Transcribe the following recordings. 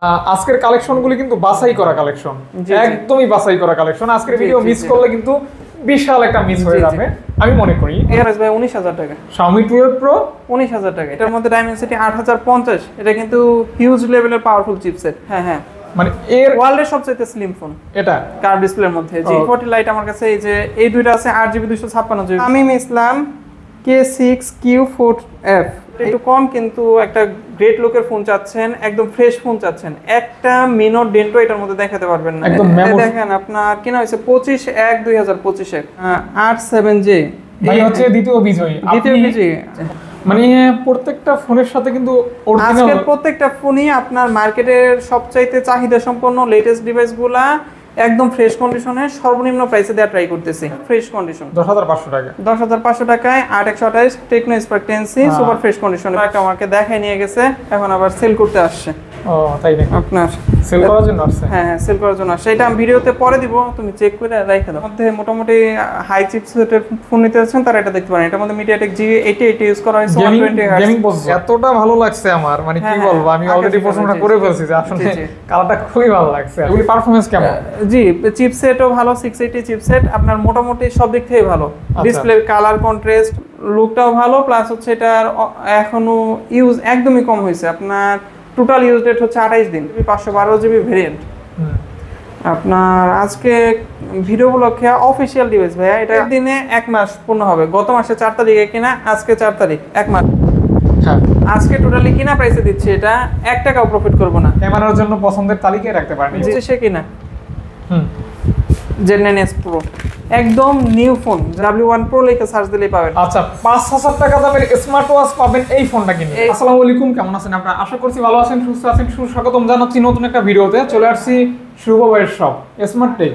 আজকের কালেকশনগুলি কিন্তু বাছাই করা কালেকশন, একদমই বাছাই করা কালেকশন। আজকের ভিডিও মিস করলে কিন্তু বিশাল একটা মিস হয়ে যাবে আমি মনে করি। এআরএস ভাই 19000 টাকা, Xiaomi 12 Pro 19000 টাকা। এটার মধ্যে ডাইমেনসিটি 8050, এটা কিন্তু হিউজ লেভেলের পাওয়ারফুল চিপসেট। হ্যাঁ, মানে এর ওয়ার্ল্ডের সবচেয়ে স্লিম ফোন এটা কার্ভ ডিসপ্লের মধ্যে। G40 লাইট আমার কাছে এই যে এই দুইটা আছে 8GB 256GB। আমি ইসলাম K6Q4F, একটু কম কিন্তু একটা গ্রেট লুকের ফোন চাচ্ছেন, একদম ফ্রেশ ফোন চাচ্ছেন, একটা মিনিট ডেন্টো এটার মধ্যে দেখাতে পারবেন না। দেখেন আপনার কিনা হয়েছে 25/1/2025 8/7J, ভাই হচ্ছে দ্বিতীয় বিজয়ী। মানে প্রত্যেকটা ফোনের সাথে কিন্তু আজকের প্রত্যেকটা ফোনই আপনার মার্কেটের সবচাইতে চাহিদা সম্পন্ন লেটেস্ট ডিভাইসগুলা একদম ফ্রেশ কন্ডিশনে সর্বনিম্ন প্রাইসে দেওয়া ট্রাই করতেছি। ফ্রেশ কন্ডিশন 10500 টাকা, 10500 টাকায় 8128 Tecno Spark 10C super fresh কন্ডিশনে আমাকে দেখায় নিয়ে গেছে, এখন আবার সেল করতে আসছে। ও তাই নাকি? আপনার সেল করার জন্য আসছে? হ্যাঁ, সেল করার জন্য আসছে। এটা আমি ভিডিওতে পরে দিব, তুমি চেক করে রেখে দাও। মধ্যে মোটামুটি হাই চিপসেটের ফোন নিতে যাচ্ছেন তারা এটা দেখতে পারেন। এটার মধ্যে MediaTek G80 ইউজ করা হয়েছে 120 Hz। গেমিং প্রসেসর এতটা ভালো লাগছে আমার, মানে কি বলবো, আমি অলরেডি প্রশ্নটা করে ফেলছি যে আসলে কালারটা খুবই ভালো লাগছে। এগুলি পারফরম্যান্স কেমন? জি, চিপসেটও ভালো, 680 চিপসেট, আপনার মোটামুটি সব দিক থেকে ভালো। ডিসপ্লে কালার কন্ট্রাস্ট লুকটাও ভালো, প্লাস হচ্ছে এটার এখনো ইউজ একদমই কম হয়েছে। আপনার টোটাল ইউজ ডেট হচ্ছে 28 দিন, 512GB ভেরিয়েন্ট। আপনার আজকে ভিডিও উপলক্ষে অফিসিয়াল ডিভাইস ভাইয়া, এটা দিনে 1 মাস পূর্ণ হবে। গত মাসে 4 তারিখে কিনা, আজকে 4 তারিখ, 1 মাস। আজকে টোটালি কিনা প্রাইসে দিচ্ছে, এটা 1 টাকাও প্রফিট করব না। ক্যামেরার জন্য পছন্দের তালিকায় রাখতে পারেন। সে কিনা Z9S Pro একদম নিউ ফোন, W1 Pro লিখে সার্চ দিলেই পাবেন। আচ্ছা, 5000 টাকা দামের স্মার্ট ওয়াচ পাবেন এই ফোনটা কিনে। আসসালামু আলাইকুম, কেমন আছেন আপনারা? আশা করছি ভালো আছেন, সুস্থ আছেন। সুস্বাগতম জানাচ্ছি নতুন একটা ভিডিওতে। চলে আসছি শুভ ভাইয়ের শপ স্মার্ট টেক,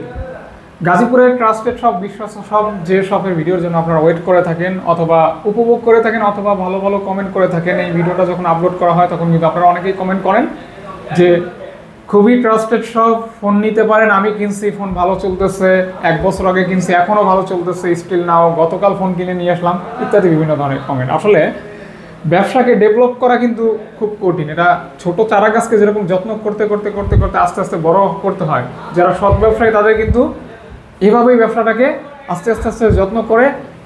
গাজীপুরের ট্রাস্টেড শপ, বিশ্বস্ত শপ। যে শপের ভিডিওর জন্য আপনারা ওয়েট করে থাকেন, অথবা উপভোগ করে থাকেন, অথবা ভালো ভালো কমেন্ট করে থাকেন। এই ভিডিওটা যখন আপলোড করা হয় তখন কিন্তু আপনারা অনেকেই কমেন্ট করেন যে খুবই ট্রাস্টেড শপ, ফোন নিতে পারেন, আমি কিনছি, ফোন ভালো চলতেছে, 1 বছর আগে কিনছি, এখনও ভালো চলতেছে, স্টিল নাও, গতকাল ফোন কিনে নিয়ে আসলাম, ইত্যাদি বিভিন্ন ধরনের কমেন্ট। আসলে ব্যবসাকে ডেভেলপ করা কিন্তু খুব কঠিন। এটা ছোট চারা গাছকে যেরকম যত্ন করতে করতে করতে করতে আস্তে আস্তে বড় করতে হয়, যারা সৎ ব্যবসায়ী তাদের কিন্তু এভাবেই ব্যবসাটাকে আস্তে আস্তে আস্তে যত্ন করে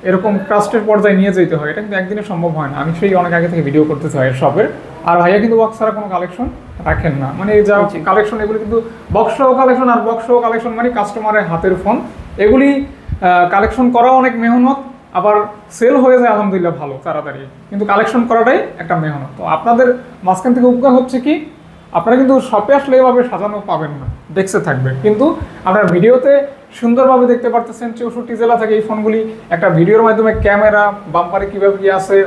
এরকম ট্রাস্টের পর্যায়ে নিয়ে যেতে হয়। এটা কিন্তু একদিনে সম্ভব হয় না। আমি সেই অনেক আগে থেকে ভিডিও করতেছি ভাইয়ের শপের। আর ভাইয়া কিন্তু বক্স ছাড়া কোনো কালেকশন রাখেন না, মানে যা কালেকশন এগুলি কিন্তু বক্সও কালেকশন, আর বক্সও কালেকশন মানে কাস্টমারের হাতের ফোন। এগুলি কালেকশন করাও অনেক মেহনত, আবার সেল হয়ে যায় আলহামদুলিল্লাহ ভালো তাড়াতাড়ি, কিন্তু কালেকশন করাটাই একটা মেহনত। তো আপনাদের মাঝখান থেকে উপকার হচ্ছে কি, আপনারা কিন্তু শপে আসলে এভাবে সাজানো পাবেন না, ডেস্কে থাকবে, কিন্তু আপনারা ভিডিওতে সুন্দরভাবে দেখতে পারতেছেন। 64 জেলা থেকে এই ফোনগুলি একটা ভিডিওর মাধ্যমে ক্যামেরা, বাম্পারে কীভাবে কী আছে,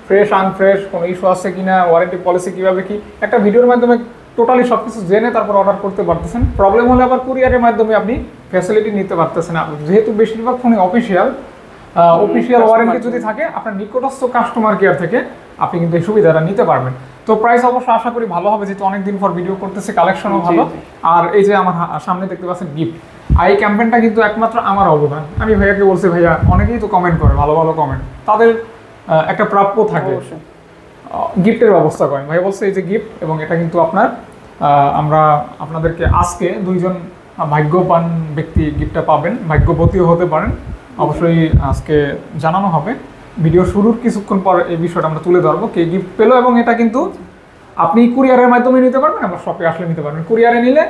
ফ্রেশ আনফ্রেশ, কোনো ইস্যু আছে কিনা, ওয়ারেন্টি পলিসি কীভাবে কি, একটা ভিডিওর মাধ্যমে টোটালি সব কিছু জেনে তারপর অর্ডার করতে পারতেছেন। প্রবলেম হলে আবার কুরিয়ারের মাধ্যমে আপনি ফ্যাসিলিটি নিতে পারতেছেন। যেহেতু বেশিরভাগ ফোনে অফিসিয়াল ওয়ারেন্টি যদি থাকে, আপনার নিকটস্থ কাস্টমার কেয়ার থেকে আপনি কিন্তু এই সুবিধাটা নিতে পারবেন। তো প্রাইস অবশ্য আশা করি ভালো হবে, যেহেতু অনেকদিন পর ভিডিও করতেছে, কালেকশনও ভালো। আর এই যে আমার সামনে দেখতে পাচ্ছেন গিফট, এই ক্যাম্পেইনটা কিন্তু একমাত্র আমার অবদান। আমি ভাইয়াকে বলছি, ভাইয়া অনেকেই তো কমেন্ট করে, ভালো ভালো কমেন্ট, তাদের একটা প্রাপ্য থাকে, গিফটের ব্যবস্থা করেন। ভাইয়া বলছে এই যে গিফট, এবং এটা কিন্তু আপনার আমরা আপনাদেরকে আজকে 2জন ভাগ্যবান ব্যক্তি গিফটটা পাবেন, ভাগ্যবতীও হতে পারেন, অবশ্যই আজকে জানানো হবে। ভিডিও শুরুর কিছুক্ষণ পর এই বিষয়টা আমরা তুলে ধরবো কে গিফট পেলো। এবং এটা কিন্তু আপনি কুরিয়ারের মাধ্যমে নিতে পারবেন, আবার শপে আসলে নিতে পারবেন। কুরিয়ারে নিলে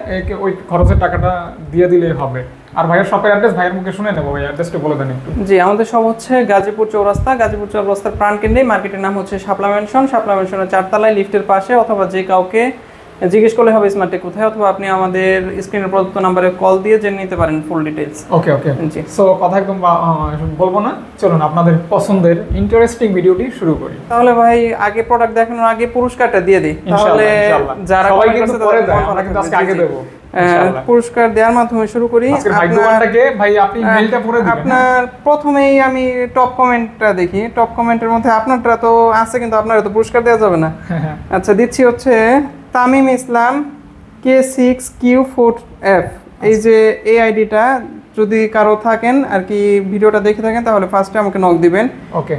ওই খরচের টাকাটা দিয়ে দিলেই হবে। আর ভাইয়ের শপের অ্যাড্রেস ভাইয়ের মুখে শুনে নেবো, ভাই অ্যাড্রেসটা বলে দেন একটু। জি, আমাদের সব হচ্ছে গাজীপুর চৌরাস্তা, গাজীপুর চৌরাস্তার প্রাণকেন্দ্রে। মার্কেটের নাম হচ্ছে শাপলা ম্যানশন। শাপলা ম্যানশনের 4 তলায় লিফটের পাশে, অথবা যে কাউকে জিজ্ঞেস করলে হবে স্মার্ট টেক কোথায়, অথবা আপনি আমাদের স্ক্রিনের প্রদত্ত নাম্বারে কল দিয়ে জেনে নিতে পারেন ফুল ডিটেইলস। ওকে জি, সো কথা একদম বলবো না, চলুন আপনাদের পছন্দের ইন্টারেস্টিং ভিডিওটি শুরু করি। তাহলে ভাই আগে প্রোডাক্ট দেখানোর আগে পুরস্কারটা দিয়ে দিই, তাহলে যারা সবাই কিন্তু পরে দেয়, আমরা কিন্তু আজকে আগে দেব। পুরস্কার দেওয়ার মাধ্যমে শুরু করি। ভাগ্যবানটাকে ভাই আপনি মেইলটা পড়ে দিবেন। আপনার প্রথমেই আমি টপ কমেন্টটা দেখি। টপ কমেন্টের মধ্যে আপনারটা তো আছে, কিন্তু আপনারা তো পুরস্কার দেওয়া যাবে না। আচ্ছা, দিচ্ছি হচ্ছে তামিম ইসলাম K6Q4F। এই যে এই আইডিটা যদি কারো থাকেন আর কি, ভিডিওটা দেখে থাকেন, তাহলে ফার্স্টে আমাকে নক দিবেন।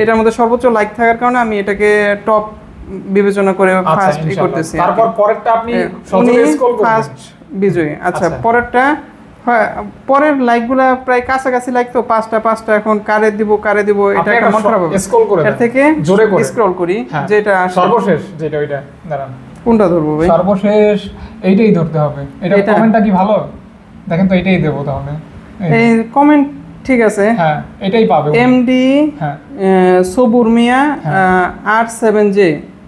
এটার মধ্যে সর্বোচ্চ লাইক থাকার কারণে আমি এটাকে টপ বিবেচনা করে আচ্ছা, ফার্স্ট ইনশাআল্লাহ। করতেছি তারপর পরেরটা আপনি উনি সহজে স্ক্রল করবেন। ফার্স্ট বিজয়ী। আচ্ছা আচ্ছা। পরেরটা হ্যাঁ, পরের লাইকগুলা প্রায় কাছাকাছি লাইক তো পাঁচটা এখন কারে দিব এটা আপনি একটা একটা মন খারাপ হবে। স্ক্রল করে এর দেন। থেকে জোরে করে স্ক্রল করি হ্যাঁ, যেটা আসে। সর্বশেষ যেটা ওইটা দাঁড়ান, কোনটা ধরবো ভাই? সর্বশেষ এইটাই ধরতে হবে। এটা এটা? কমেন্টটা কি ভালো? দেখেন তো এইটাই দেবো তাহলে। এই কমেন্ট ঠিক আছে। হ্যাঁ এটাই পাবে। এমডি হ্যাঁ সবুর মিয়া 87J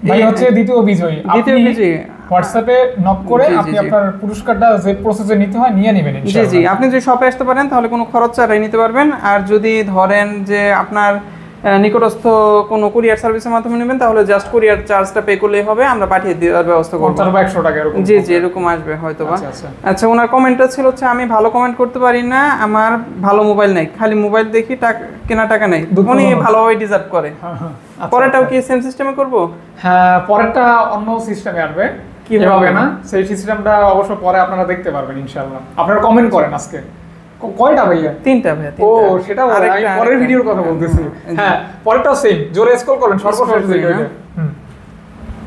ভাই হচ্ছে দ্বিতীয় বিজয়ী। দ্বিতীয় আপনি বিজয়ী। হোয়াটসঅ্যাপে নক করে জি, জি, আপনি জি। আপনার পুরস্কারটা যে প্রসেসে নিতে হয় নিয়ে নেবেন জি ইনশাআল্লাহ। জি, আপনি যদি শপে আসতে পারেন তাহলে কোনো খরচ ছাড়াই নিতে পারবেন। আর যদি ধরেন যে আপনার নিকটস্থ কোনো কুরিয়ার সার্ভিসের মাধ্যমে নেবেন তাহলে জাস্ট কুরিয়ার চার্জটা পে করলেই হবে, আমরা পাঠিয়ে দেওয়ার ব্যবস্থা করব। 50 বা 100 টাকা এরকম। জি জি, এরকম আসবে হয়তো বা। আচ্ছা, আচ্ছা। আচ্ছা, ওনার কমেন্টটা ছিল হচ্ছে আমি ভালো কমেন্ট করতে পারি না, আমার ভালো মোবাইল নাই, খালি মোবাইল দেখি কেনা টাকা নাই। দুঃখ উনি হলো। ভালোভাবে ডিজার্ভ করে। হ্যাঁ, হ্যাঁ। আচ্ছা, পরেরটাও আচ্ছা। কি সেম সিস্টেমে করব? হ্যাঁ পরেরটা অন্য সিস্টেমে আসবে, কিভাবে? এভাবে না। সেই সিস্টেমটা অবশ্য পরে আপনারা দেখতে পারবেন ইনশাআল্লাহ। আপনারা কমেন্ট করেন আজকে। কয়টা ভাইয়া? তিনটা ভাই, ও সেটা বলে, আমি আরেকটা, পরের ভিডিওর কথা বলতেছি। হ্যাঁ পরেরটাও সেম, জোরে স্ক্রল করেন সর্বশেষ Scroll করি, যেটা হ্যাঁ। হুম,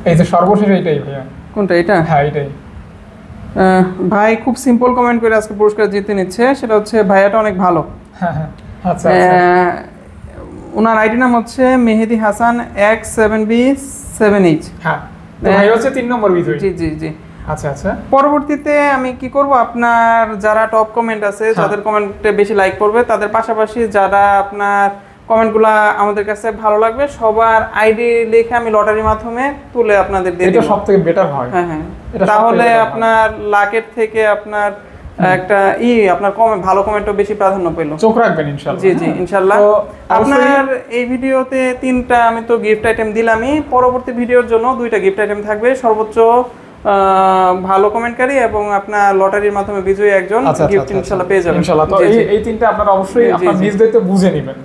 এই যে সর্বশেষ এইটাই ভাইয়া। কোনটা এটা? হ্যাঁ এটাই। ভাই খুব সিম্পল কমেন্ট করে আজকে পুরস্কার জিতে নিচ্ছে, সেটা হচ্ছে ভাইয়াটা অনেক ভালো। হ্যাঁ হ্যাঁ আচ্ছা আচ্ছা। ওনার আইডি নাম হচ্ছে মেহেদি হাসান X7B7H। হ্যাঁ তো ভাই হচ্ছে 3 নম্বর বিজয়ী। জি জি জি। আচ্ছা আচ্ছা। পরবর্তীতে আমি কি করব, আপনার যারা টপ কমেন্ট আছে, হ্যাঁ। যাদের কমেন্টে বেশি লাইক করবে, তাদের পাশাপাশি যারা আপনার কমেন্টগুলা আমাদের কাছে ভালো লাগবে সবার আইডি লিখে আমি লটারির মাধ্যমে তুলে আপনাদের দিয়ে এটা দিব। সবথেকে বেটার হয়। হ্যাঁ হ্যাঁ, এটা তাহলে সবথেকে better আপনার লাকের থেকে আপনার একটা আপনার ভালো কমেন্টও বেশি প্রাধান্য পেল। চোখ রাখবেন ইনশাআল্লাহ। জি জি ইনশাআল্লাহ। তো আপনার অবশ্যই- এই ভিডিওতে 3টা আমি তো গিফট আইটেম দিলামই, পরবর্তী ভিডিওর জন্য 2টা গিফট আইটেম থাকবে। সর্বোচ্চ ভালো কমেন্টকারী এবং আপনার লটারির মাধ্যমে বিজয়ী একজন আচ্ছা, গিফট আচ্ছা, ইনশাআল্লাহ আচ্ছা। পেয়ে যাবেন। ইনশাআল্লাহ। তো জি, জি। এই তিনটা আপনারা অবশ্যই জি, আপনার জি। নিজ দায়িত্বে বুঝে নেবেন।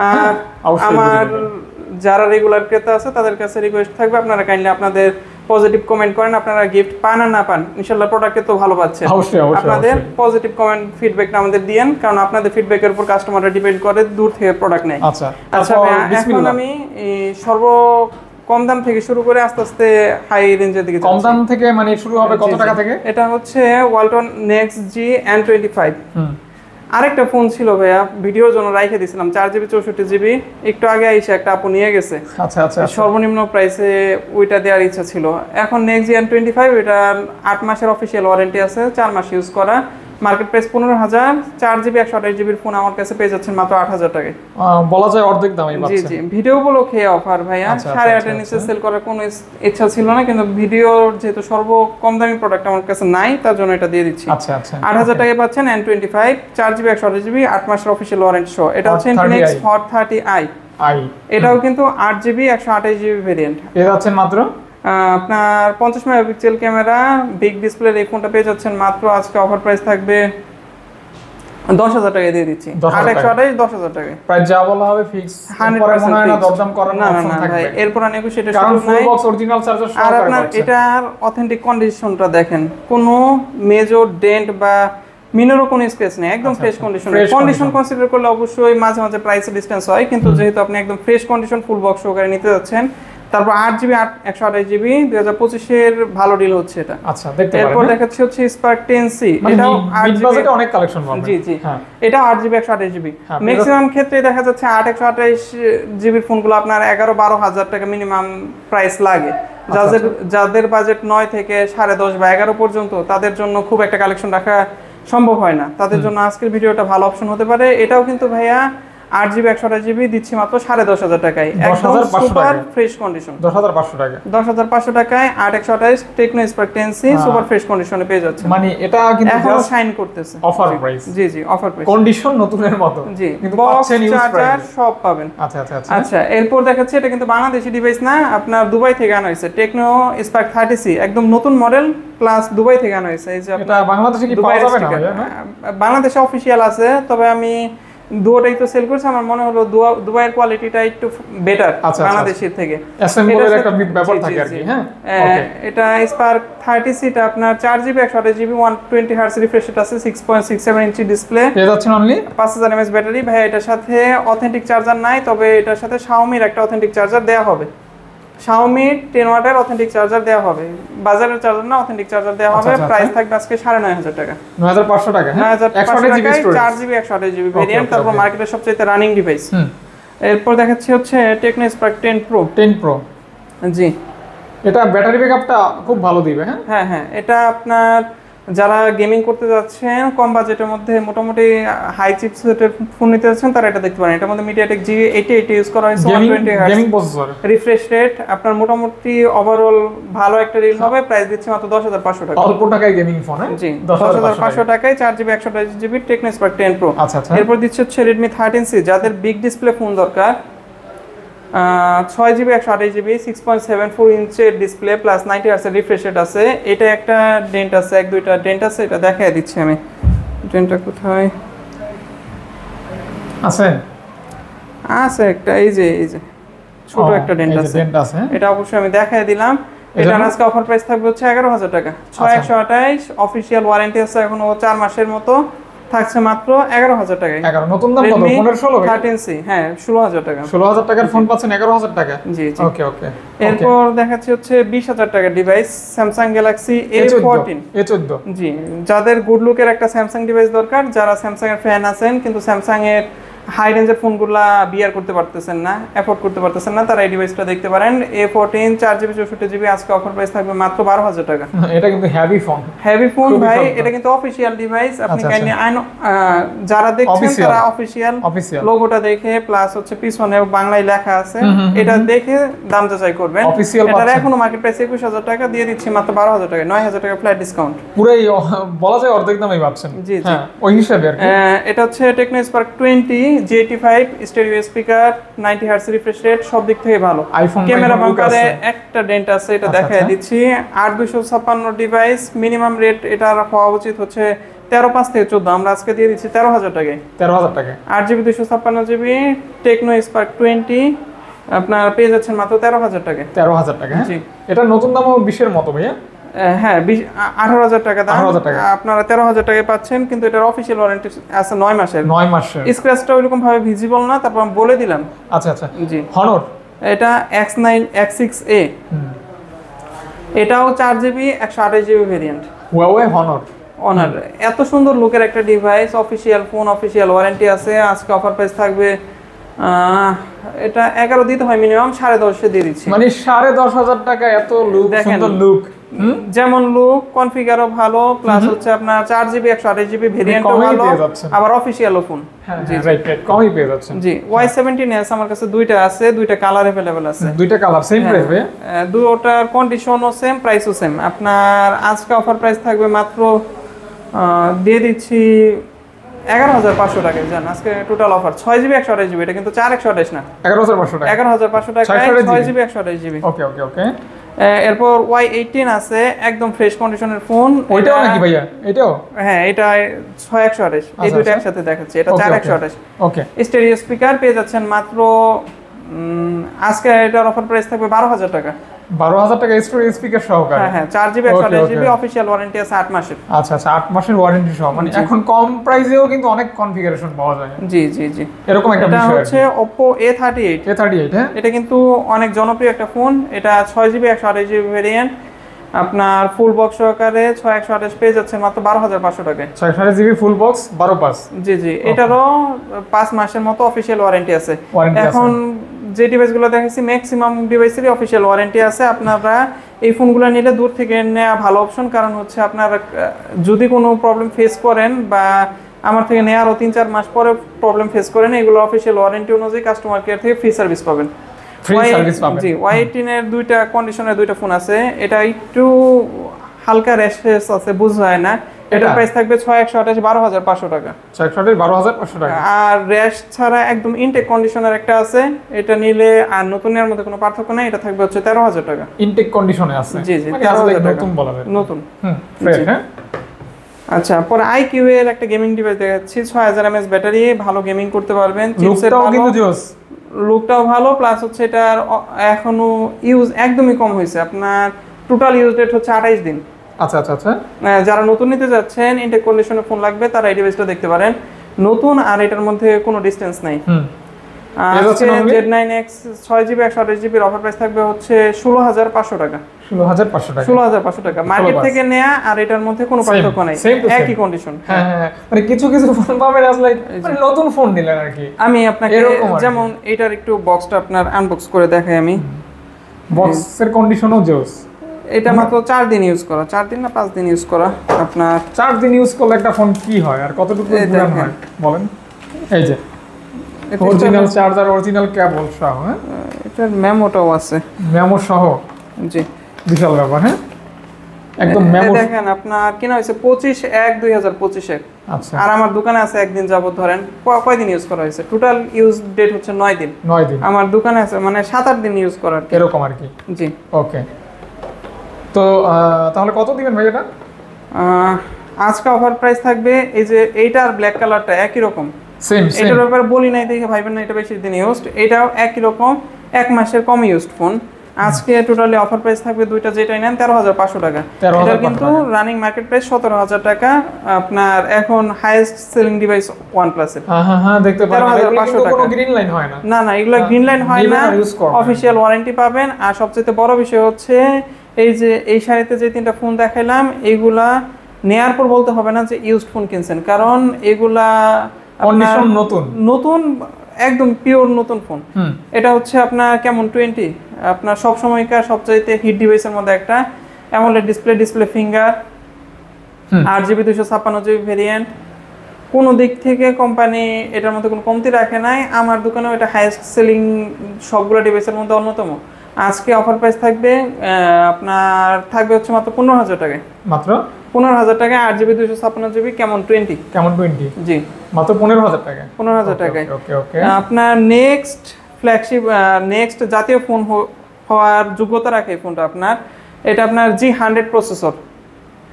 আর অবশ্যই আমার বুঝে নেবেন। যারা রেগুলার ক্রেতা আছে তাদের কাছে রিকোয়েস্ট থাকবে আপনারা কাইন্ডলি আপনাদের পজিটিভ কমেন্ট করেন, আপনারা গিফট পান আর না পান ইনশাআল্লাহ প্রোডাক্টে তো ভালো পাচ্ছেন। অবশ্যই, অবশ্যই, আপনাদের অবশ্যই। পজিটিভ কমেন্ট ফিডব্যাকটা আমাদের দিয়েন, কারণ আপনাদের ফিডব্যাকের উপর কাস্টমাররা ডিপেন্ড করে, দূর থেকে প্রোডাক্ট নেয়। আচ্ছা আচ্ছা তারপর ভাইয়া, এখন বিসমিল্লাহ। আমি সর্ব কম দাম থেকে শুরু করে আস্তে আস্তে হাই রেঞ্জের দিকে কম যাচ্ছি। দাম থেকে মানে শুরু হবে কত জি, জি। টাকা থেকে? এটা হচ্ছে ওয়ালটন নেক্সট জি N25। হুম আরেকটা ফোন ছিল ভাইয়া, ভিডিওর জন্য রাইখে দিয়েছিলাম 4GB 64GB, একটু আগে আইসা একটা আপু নিয়ে গেছে। আচ্ছা আচ্ছা আচ্ছা। সর্বনিম্ন প্রাইসে ওইটা দেওয়ার ইচ্ছা ছিল। এখন নেক্সট জি N25, এটার 8 মাসের অফিসিয়াল ওয়ারেন্টি আছে, 4 মাস ইউজ করা, market price 15,000, 4GB 128GB phone আমার কাছে পেয়ে যাচ্ছেন মাত্র 8,000 টাকায়। বলা যায় অর্ধেক দামই জি পাচ্ছেন। জি, ভিডিও গুলো খেয়ে অফার ভাইয়া, আচ্ছা, 8.5 আচ্ছা, নিচে সেল করার কোনো ইচ্ছা ছিল না, কিন্তু ভিডিওর যেহেতু সর্ব কম দামি প্রোডাক্ট আমার কাছে নাই, তার জন্য এটা দিয়ে দিচ্ছি। আচ্ছা আচ্ছা। 8,000 টাকায় পাচ্ছেন N25, 4GB 128GB, 8 মাসের অফিসিয়াল ওয়ারেন্টি সহ। এটা হচ্ছে Hot 30i Infinix Hot 30i। I এটাও কিন্তু 8GB 128GB ভেরিয়েন্ট। এ যাচ্ছেন মাত্র আপনার 50 মেগাপিক্সেল ক্যামেরা, বিগ ডিসপ্লের এই ফোনটা পেয়ে যাচ্ছেন মাত্র আজকে অফার প্রাইস থাকবে 10,000 টাকায় দিয়ে দিচ্ছি। 10,000 828 10,000 টাকায়। প্রায় যা বলা হবে ফিক্স। 100% মনে হয় না fixed। দরদাম করার না না অপশন না ভাই, থাকবে। এরপর নেগোশিয়েটের কারণ সুযোগ ফুল নাই। বক্স অরিজিনাল চার্জার আর সহকারে আপনার পাচ্ছেন। এটার অথেন্টিক কন্ডিশনটা দেখেন, কোনো মেজর ডেন্ট বা মিনেরও কোনো স্পেস নেই, একদম আচ্ছা, ফ্রেশ আচ্ছা, condition. fresh condition condition। Consider করলে অবশ্যই মাঝে মাঝে প্রাইসে ডিসটেন্স হয়, কিন্তু যেহেতু আপনি একদম ফ্রেশ কন্ডিশন ফুল বক্স সহকারে নিতে যাচ্ছেন, তারপর 8GB 128GB 2025-এর ভালো ডিল হচ্ছে এটা। আচ্ছা দেখতে এরপর পারেন। দেখাচ্ছি হচ্ছে স্পার্ক 10C, মানে এটাও মিড 8GB বাজেটে অনেক কালেকশন পাবেন। জি জি, হ্যাঁ এটাও 8GB 128GB। হ্যাঁ, ম্যাক্সিমাম ক্ষেত্রে দেখা যাচ্ছে 8 128GB ফোনগুলো আপনার 11-12 হাজার টাকা মিনিমাম প্রাইস লাগে। যাদের বাজেট 9 থেকে 10.5 বা 11 পর্যন্ত, তাদের জন্য খুব একটা কালেকশন রাখা সম্ভব হয় না, তাদের জন্য আজকের ভিডিওটা ভালো অপশন হতে পারে। এটাও কিন্তু ভাইয়া 8GB 128GB দিচ্ছি মাত্র 10,500 টাকায়, একদম 10,500 সুপার টাকায়। Fresh condition. 10,500 টাকা। 10,500 টাকায় 8 128 Tecno Spark 10C super fresh কন্ডিশনে পেয়ে যাচ্ছে। মানে এটা কিন্তু এখনো জাস্ট শাইন করতেছে। Offer price. জি জি, অফার প্রাইস, কন্ডিশন নতুনের মতো। জি, কিন্তু বক্স পাচ্ছেন ইউজ চার্জার প্রাইস। সব পাবেন। আচ্ছা আচ্ছা আচ্ছা। আচ্ছা, এরপর দেখাচ্ছি এটা কিন্তু বাংলাদেশি ডিভাইস না, আপনার দুবাই থেকে আনা হয়েছে, টেকনো স্পার্ক 30C, একদম নতুন মডেল প্লাস দুবাই থেকে আনা হয়েছে। এই যে এটা বাংলাদেশে কি পাওয়া যাবে না ভাইয়া, না? বাংলাদেশে অফিশিয়াল আছে, তবে আমি দুটোই তো সেল করছি, আমার মনে হলো দুবাইয়ের কোয়ালিটিটা একটু বেটার আচ্ছা, বাংলাদেশের থেকে। অ্যাসেম্বলের একটা ব্যাপার জি, থাকে জি, আর কি। জি। হ্যাঁ ওকে। এটা স্পার্ক 30C টা আপনার 4GB 128GB 120 hertz refresh rate আছে, 6.67 ইঞ্চি ডিসপ্লে, পেয়ে যাচ্ছেন অনলি 5000 mAh ব্যাটারি। ভাই এটার সাথে অথেন্টিক চার্জার নাই, তবে এটার সাথে Xiaomi-র একটা অথেন্টিক চার্জার দেয়া হবে। Xiaomi 10 ওয়াটের অথেন্টিক চার্জার দেওয়া হবে, বাজারের চার্জার না, অথেন্টিক চার্জার দেওয়া হবে। প্রাইস থাকবে আজকে 9500 টাকা, 9500 টাকা। 9500 টাকায় 4GB 128GB ভেরিয়েন্ট। তারপর মার্কেটের সবচেয়ে রানিং ডিভাইস। এরপর দেখাচ্ছি হচ্ছে টেকনো স্পার্ক 10 প্রো। 10 প্রো, জি, এটা ব্যাটারি ব্যাকআপটা খুব ভালো দিবে। হ্যাঁ হ্যাঁ, এটা আপনার যারা গেমিং করতে যাচ্ছেন কম বাজেটের মধ্যে মোটামুটি হাই চিপসেটের ফোন নিতে যাচ্ছেন তারা এটা দেখতে পারেন। এটার মধ্যে MediaTek G8080 ইউজ করা হয়েছে, 120 Hz gaming processor, refresh rate আপনার মোটামুটি ওভারঅল ভালো একটা রিল হবে। প্রাইস দিচ্ছে মাত্র 10500 টাকা, অল্প টাকায় গেমিং ফোন। জি, 10500 টাকায় 4GB 128GB Tecno Spark 10 pro. আচ্ছা আচ্ছা। এরপর দিচ্ছে হচ্ছে Redmi 13C, যাদের বিগ ডিসপ্লে ফোন দরকার, 6GB 128GB 6.74 ইঞ্চের display plus 90 Hz refresh rate আছে। এটা একটা ডেন্ট আছে, এক দুইটা ডেন্ট আছে, এটা দেখাই দিচ্ছি আমি। ডেন্টটা কোথায় আছে? আছে একটা, এই যে ছোট একটা ডেন্ট আছে, এটা অবশ্যই আমি দেখাই দিলাম। এটা আজকে অফার প্রাইস থাকবে হচ্ছে 11000 টাকা, 6128 অফিশিয়াল ওয়ারেন্টি আছে এখনো 4 মাসের মতো, থাকছে মাত্র 11000 টাকায়। 11 নতুন দাম কত? 15 13C, হ্যাঁ 16000 টাকা। 16000 টাকার ফোন পাচ্ছেন 11000 টাকা। জি জি, ওকে ওকে। এরপর দেখাচ্ছি হচ্ছে 20000 টাকার ডিভাইস, স্যামসাং গ্যালাক্সি A14। জি, যাদের গুড লুকের একটা স্যামসাং ডিভাইস দরকার, যারা স্যামসাং এর ফ্যান আছেন কিন্তু স্যামসাং এর হাই রেঞ্জের ফোনগুলা বিয়ার করতে পারতেছেন না, এফোর্ড করতে পারতেছেন না, তারা এই ডিভাইসটা দেখতে পারেন। A14 4GB 64GB আজকে অফার প্রাইস থাকবে মাত্র 12000 টাকা। এটা কিন্তু হেভি ফোন, হেভি ফোন ভাই, এটা কিন্তু অফিশিয়াল ডিভাইস। আপনি কাইন্ডলি যারা দেখছেন তারা অফিশিয়াল লোগোটা দেখে প্লাস হচ্ছে পিছনে বাংলায় লেখা আছে, এটা দেখে দাম যাচাই করবেন। এটার এখনো মার্কেট প্রাইস 21000 টাকা, দিয়ে দিচ্ছি মাত্র 12000 টাকা, 9000 টাকা ফ্ল্যাট ডিসকাউন্ট। পুরাই বলা যায় অর্ধেক দামেই পাচ্ছেন। জি জি, ওই হিসাবে আর কি। এটা হচ্ছে Tecno Spark 20 G85 stereo speaker, 90 Hz refresh rate, সব দিক থেকে ভালো। ক্যামেরা বাম্পারে একটা ডেন্ট আছে, এটা দেখাই দিচ্ছি। 8256 ডিভাইস, মিনিমাম রেট এটার হওয়া উচিত হচ্ছে 13.5 থেকে 14, আমরা আজকে দিয়ে দিচ্ছি 13000 টাকায়। 13000 টাকা, 8GB 256GB টেকনো স্পার্ক 20 আপনার পেয়ে যাচ্ছেন মাত্র 13000 টাকায়। 13000 টাকা, জি। এটা নতুন দামও 20 এর মতো ভাইয়া। হ্যাঁ 18000 টাকা দাম, আপনারা 13000 টাকায় পাচ্ছেন, কিন্তু এটার অফিশিয়াল ওয়ারেন্টি আছে 9 মাসের। 9 মাসের। স্ক্র্যাচটা ওইরকম ভাবে ভিজিবল না, তারপর আমি বলে দিলাম। আচ্ছা আচ্ছা। জি, হনর এটা X9 X6A, এটাও 4GB 128GB variant. Huawei Honor honour, এত সুন্দর লুকের একটা device, official phone, official warranty আছে। আজকে অফার প্রাইস থাকবে এটা 11 দিতে হয় মিনিমাম, 10.5 দিয়ে দিচ্ছি। মানে 10500 টাকা, এত লুক, সুন্দর লুক, যেমন লুক, কনফিগারও ভালো, প্লাস হচ্ছে আপনার 4GB 128GB ভেরিয়েন্টও ভালো, আবার অফিশিয়ালও ফোন। জি রাইট রাইট, কমই পেয়ে যাচ্ছেন। জি, Y17s আমার কাছে দুইটা আছে, দুইটা কালার अवेलेबल আছে। দুইটা কালার সেম প্রাইস ভাই? দুটোটার কন্ডিশনও সেম, প্রাইসও সেম। আপনার আজকে অফার প্রাইস থাকবে মাত্র দিয়ে দিচ্ছি 11500 টাকায়। জান আজকে টোটাল অফার 6GB 128GB, এটা কিন্তু 4128 না, 11500 টাকা, 11500 টাকায় 6GB 128GB। ওকে ওকে ওকে। এরপর Y18 আছে, একদম ফ্রেশ কন্ডিশনের ফোন। ওইটাও নাকি ভাইয়া? এটাও? হ্যাঁ, এটা 6128, এই দুটো একসাথে দেখাচ্ছি। এটা 4128। ওকে। স্টেরিও স্পিকার পেয়ে যাচ্ছেন মাত্র আজকে এটার অফার প্রাইস থাকবে 12000 টাকা। 12000 টাকা স্টোরেজ স্পিকার সহকারে? হ্যাঁ 4GB 128GB অফিশিয়াল ওয়ারেন্টি আছে 8 মাসের। আচ্ছা আচ্ছা, 8 মাসের ওয়ারেন্টি সহ। মানে এখন কম প্রাইসেও কিন্তু অনেক কনফিগারেশন পাওয়া যায়। জি জি জি, এরকম একটা বিষয়। এটা হচ্ছে Oppo A38। হ্যাঁ, এটা কিন্তু অনেক জনপ্রিয় একটা ফোন। এটা 6GB 128GB ভেরিয়েন্ট, আপনার ফুল বক্স সহকারে 6128 পেয়ে যাচ্ছে মাত্র 12500 টাকায়। 6GB ফুল বক্স 12 জি জি, এটারও 5 মাসের মতো অফিশিয়াল ওয়ারেন্টি আছে। এখন যে ডিভাইসগুলো দেখাচ্ছি ম্যাক্সিমাম ডিভাইসেরই অফিশিয়াল ওয়ারেন্টি আছে। আপনারা এই ফোনগুলো নিলে দূর থেকে নেওয়া ভালো অপশন, কারণ হচ্ছে আপনারা যদি কোনো প্রবলেম ফেস করেন বা আমার থেকে নেওয়ার 3-4 মাস পরে প্রবলেম ফেস করেন, এগুলো অফিশিয়াল ওয়ারেন্টি অনুযায়ী কাস্টমার কেয়ার থেকে ফ্রি সার্ভিস পাবেন। জি, Y18 এর দুইটা কন্ডিশনের দুইটা ফোন আছে। এটা একটু হালকা র্যাশ আছে, বুঝা হয় না। এটা প্রাইস থাকবে 6128 12500 টাকা। 6128 12500 টাকা। আর র্যাশ ছাড়া একদম ইনটেক কন্ডিশনার একটা আছে, এটা নিলে আর নতুনের মধ্যে কোনো পার্থক্য নাই, এটা থাকবে হচ্ছে 13000 টাকা। ইনটেক কন্ডিশনে আছে? জি জি, মানে আসলে নতুন বলা যায়, নতুন। ফ্রেশ। হ্যাঁ, আচ্ছা, পরে IQ এর একটা গেমিং ডিভাইস দেখাচ্ছি, 6000 mAh ব্যাটারি, ভালো গেমিং করতে পারবেন। চিপসেটটাও কিন্তু জোস, লুকটাও ভালো, প্লাস হচ্ছে এটার এখনো ইউজ একদমই কম হয়েছে। আপনার টোটাল ইউজ ডেট হচ্ছে 28 দিন। আচ্ছা আচ্ছা আচ্ছা। যারা নতুন নিতে যাচ্ছেন, ইনটেক কন্ডিশনে ফোন লাগবে, তারা এই ডিভাইসটা দেখতে পারেন। নতুন আর এটার মধ্যে কোনো ডিসটেন্স নাই। আজকে Z9X 6GB 128GB এর অফার প্রাইস থাকবে হচ্ছে 16,500 টাকা। 16,500 টাকা, 16,500 টাকা মার্কেট থেকে নেয়া, আর এটার মধ্যে কোনো পার্থক্য নাই, একই কন্ডিশন। হ্যাঁ, মানে কিছু ফোন পাবেন আসলে মানে নতুন ফোন দিলেন আর কি। আমি আপনাকে যেমন এটার একটু বক্সটা আপনার আনবক্স করে দেখাই। আমি বক্সের কন্ডিশনও জোস। এটা মাত্র 4 দিন ইউজ করা, 4 দিন না 5 দিন ইউজ করা। আপনার 4 দিন ইউজ করলে একটা ফোন কি হয় আর কতটুকু পুরান হয় বলেন? এই যে অরিজিনাল চার্জার, অরিজিনাল কেবল সহ। হ্যাঁ, এটার মেমোটাও আছে, মেমো সহ। জি, বিশাল ব্যাপার। হ্যাঁ, একদম মেমো। দেখেন আপনার কেনা হয়েছে 25/1/2025 এ। আচ্ছা, আর আমার দোকানে আছে একদিন যাবত, ধরেন কয়দিন ইউজ করা হয়েছে, টোটাল ইউজ ডেট হচ্ছে 9 দিন। 9 দিন আমার দোকানে আছে, মানে 7-8 দিন ইউজ করার এরকম আর কি। জি, ওকে। তো তাহলে কত দিবেন ভাই এটা? আজকে অফার প্রাইস থাকবে এই যে এইটা আর ব্ল্যাক কালারটা একই রকম, সেম। এটার ব্যাপারে বলি নাই দেখে ভাইবেন না এটা বেশি দিন ইউজড, এটাও একই রকম 1 মাসের কম ইউজড ফোন। আজকে টোটালি অফার প্রাইস থাকবে দুইটা যেটাই নেন 13,500 টাকা। এটা কিন্তু রানিং মার্কেট প্রাইস 17,000 টাকা। আপনার এখন হাইয়েস্ট সেলিং ডিভাইস OnePlus এর। হ্যাঁ, দেখতে পারেন 13,500 টাকা। কোনো গ্রিন লাইন হয় না। না, এগুলো গ্রিন লাইন হয় না, অফিশিয়াল ওয়ারেন্টি পাবেন। আর সবচেয়ে বড় বিষয় হচ্ছে এই যে এই শাড়িতে যে 3টা ফোন দেখাইলাম, এইগুলা নেয়ার পর বলতে হবে না যে ইউজড ফোন কিনছেন, কারণ এগুলা কন্ডিশন নতুন একদম পিওর নতুন ফোন। এটা হচ্ছে আপনার কেমন 20, আপনার সব সময়কার সবচাইতে হিট ডিভাইসের মধ্যে একটা। AMOLED display finger, 8GB 256GB variant. কোনো দিক থেকে কোম্পানি এটার মধ্যে কোনো কমতি রাখে নাই। আমার দোকানেও এটা হাইয়েস্ট সেলিং সবগুলো ডিভাইসের মধ্যে অন্যতম। আজকে অফার প্রাইস থাকবে আপনার থাকবে হচ্ছে মাত্র 15,000 টাকায়। মাত্র 15,000 টাকায় 8GB 256GB কেমন 20। জি, মাত্র 15,000 টাকা। 15,000 টাকায়। ওকে। আপনার নেক্সট ফ্ল্যাগশিপ, নেক্সট জাতীয় ফোন হওয়ার যোগ্যতা রাখে এই ফোনটা আপনার। এটা আপনার G100 প্রসেসর।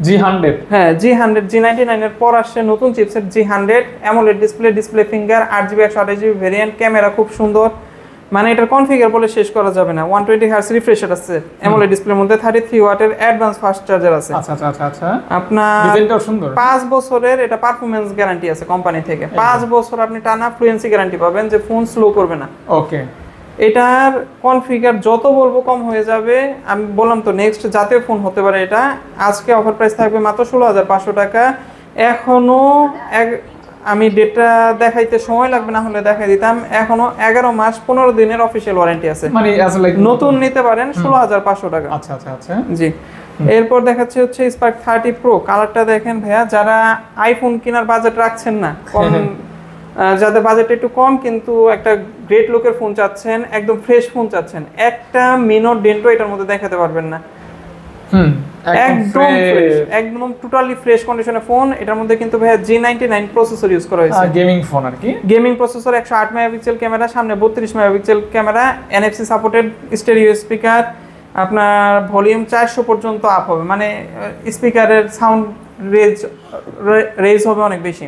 G100? হ্যাঁ, G100 G99 এর পর আসছে নতুন chipset G100। AMOLED display finger, 8GB 128GB variant, camera খুব সুন্দর, মানে এটার কনফিগার বলে শেষ করা যাবে না। 120 Hz রিফ্রেশ রেট আছে অ্যামোলেড ডিসপ্লের মধ্যে, 33 ওয়াটের অ্যাডভান্স ফাস্ট চার্জার আছে। আচ্ছা। আপনার ডিজাইনটাও সুন্দর। 5 বছরের এটা পারফরম্যান্স গ্যারান্টি আছে কোম্পানি থেকে। 5 বছর আপনি টানা ফ্লুয়েন্সি গ্যারান্টি পাবেন যে ফোন স্লো করবে না। ওকে। এটার কনফিগার যত বলবো কম হয়ে যাবে। আমি বললাম তো নেক্সট জাতীয় ফোন হতে পারে এটা। আজকে অফার প্রাইস থাকবে মাত্র 16,500 টাকা। এখনো আমি ডেটটা দেখাইতে সময় লাগবে, না হলে দেখাই দিতাম। এখনো 11 মাস 15 দিনের অফিশিয়াল ওয়ারেন্টি আছে, মানে নতুন নিতে পারেন 16,500 টাকা। আচ্ছা। জি, এরপর দেখাচ্ছে হচ্ছে Spark 30 Pro। কালারটা দেখেন ভাইয়া, যারা আইফোন কেনার বাজেট রাখছেন না, কম যাদের বাজেট একটু কম কিন্তু একটা গ্রেট লুকের ফোন চাচ্ছেন, একদম ফ্রেশ ফোন চাচ্ছেন, একটা মিনিট ডেন্টো এটার মধ্যে দেখাতে পারবেন না। একদম টোটালি ফ্রেশ কন্ডিশনের ফোন। এটার মধ্যে কিন্তু ভাইয়া G99 প্রসেসর ইউজ করা হয়েছে, গেমিং ফোন আর কি। গেমিং প্রসেসর, 108 মেগাপিক্সেল ক্যামেরা, সামনে 32 megapixel camera, NFC supported stereo speaker. আপনার ভলিউম 400 পর্যন্ত আপ হবে, মানে স্পিকারের সাউন্ড রেজ হবে অনেক বেশি।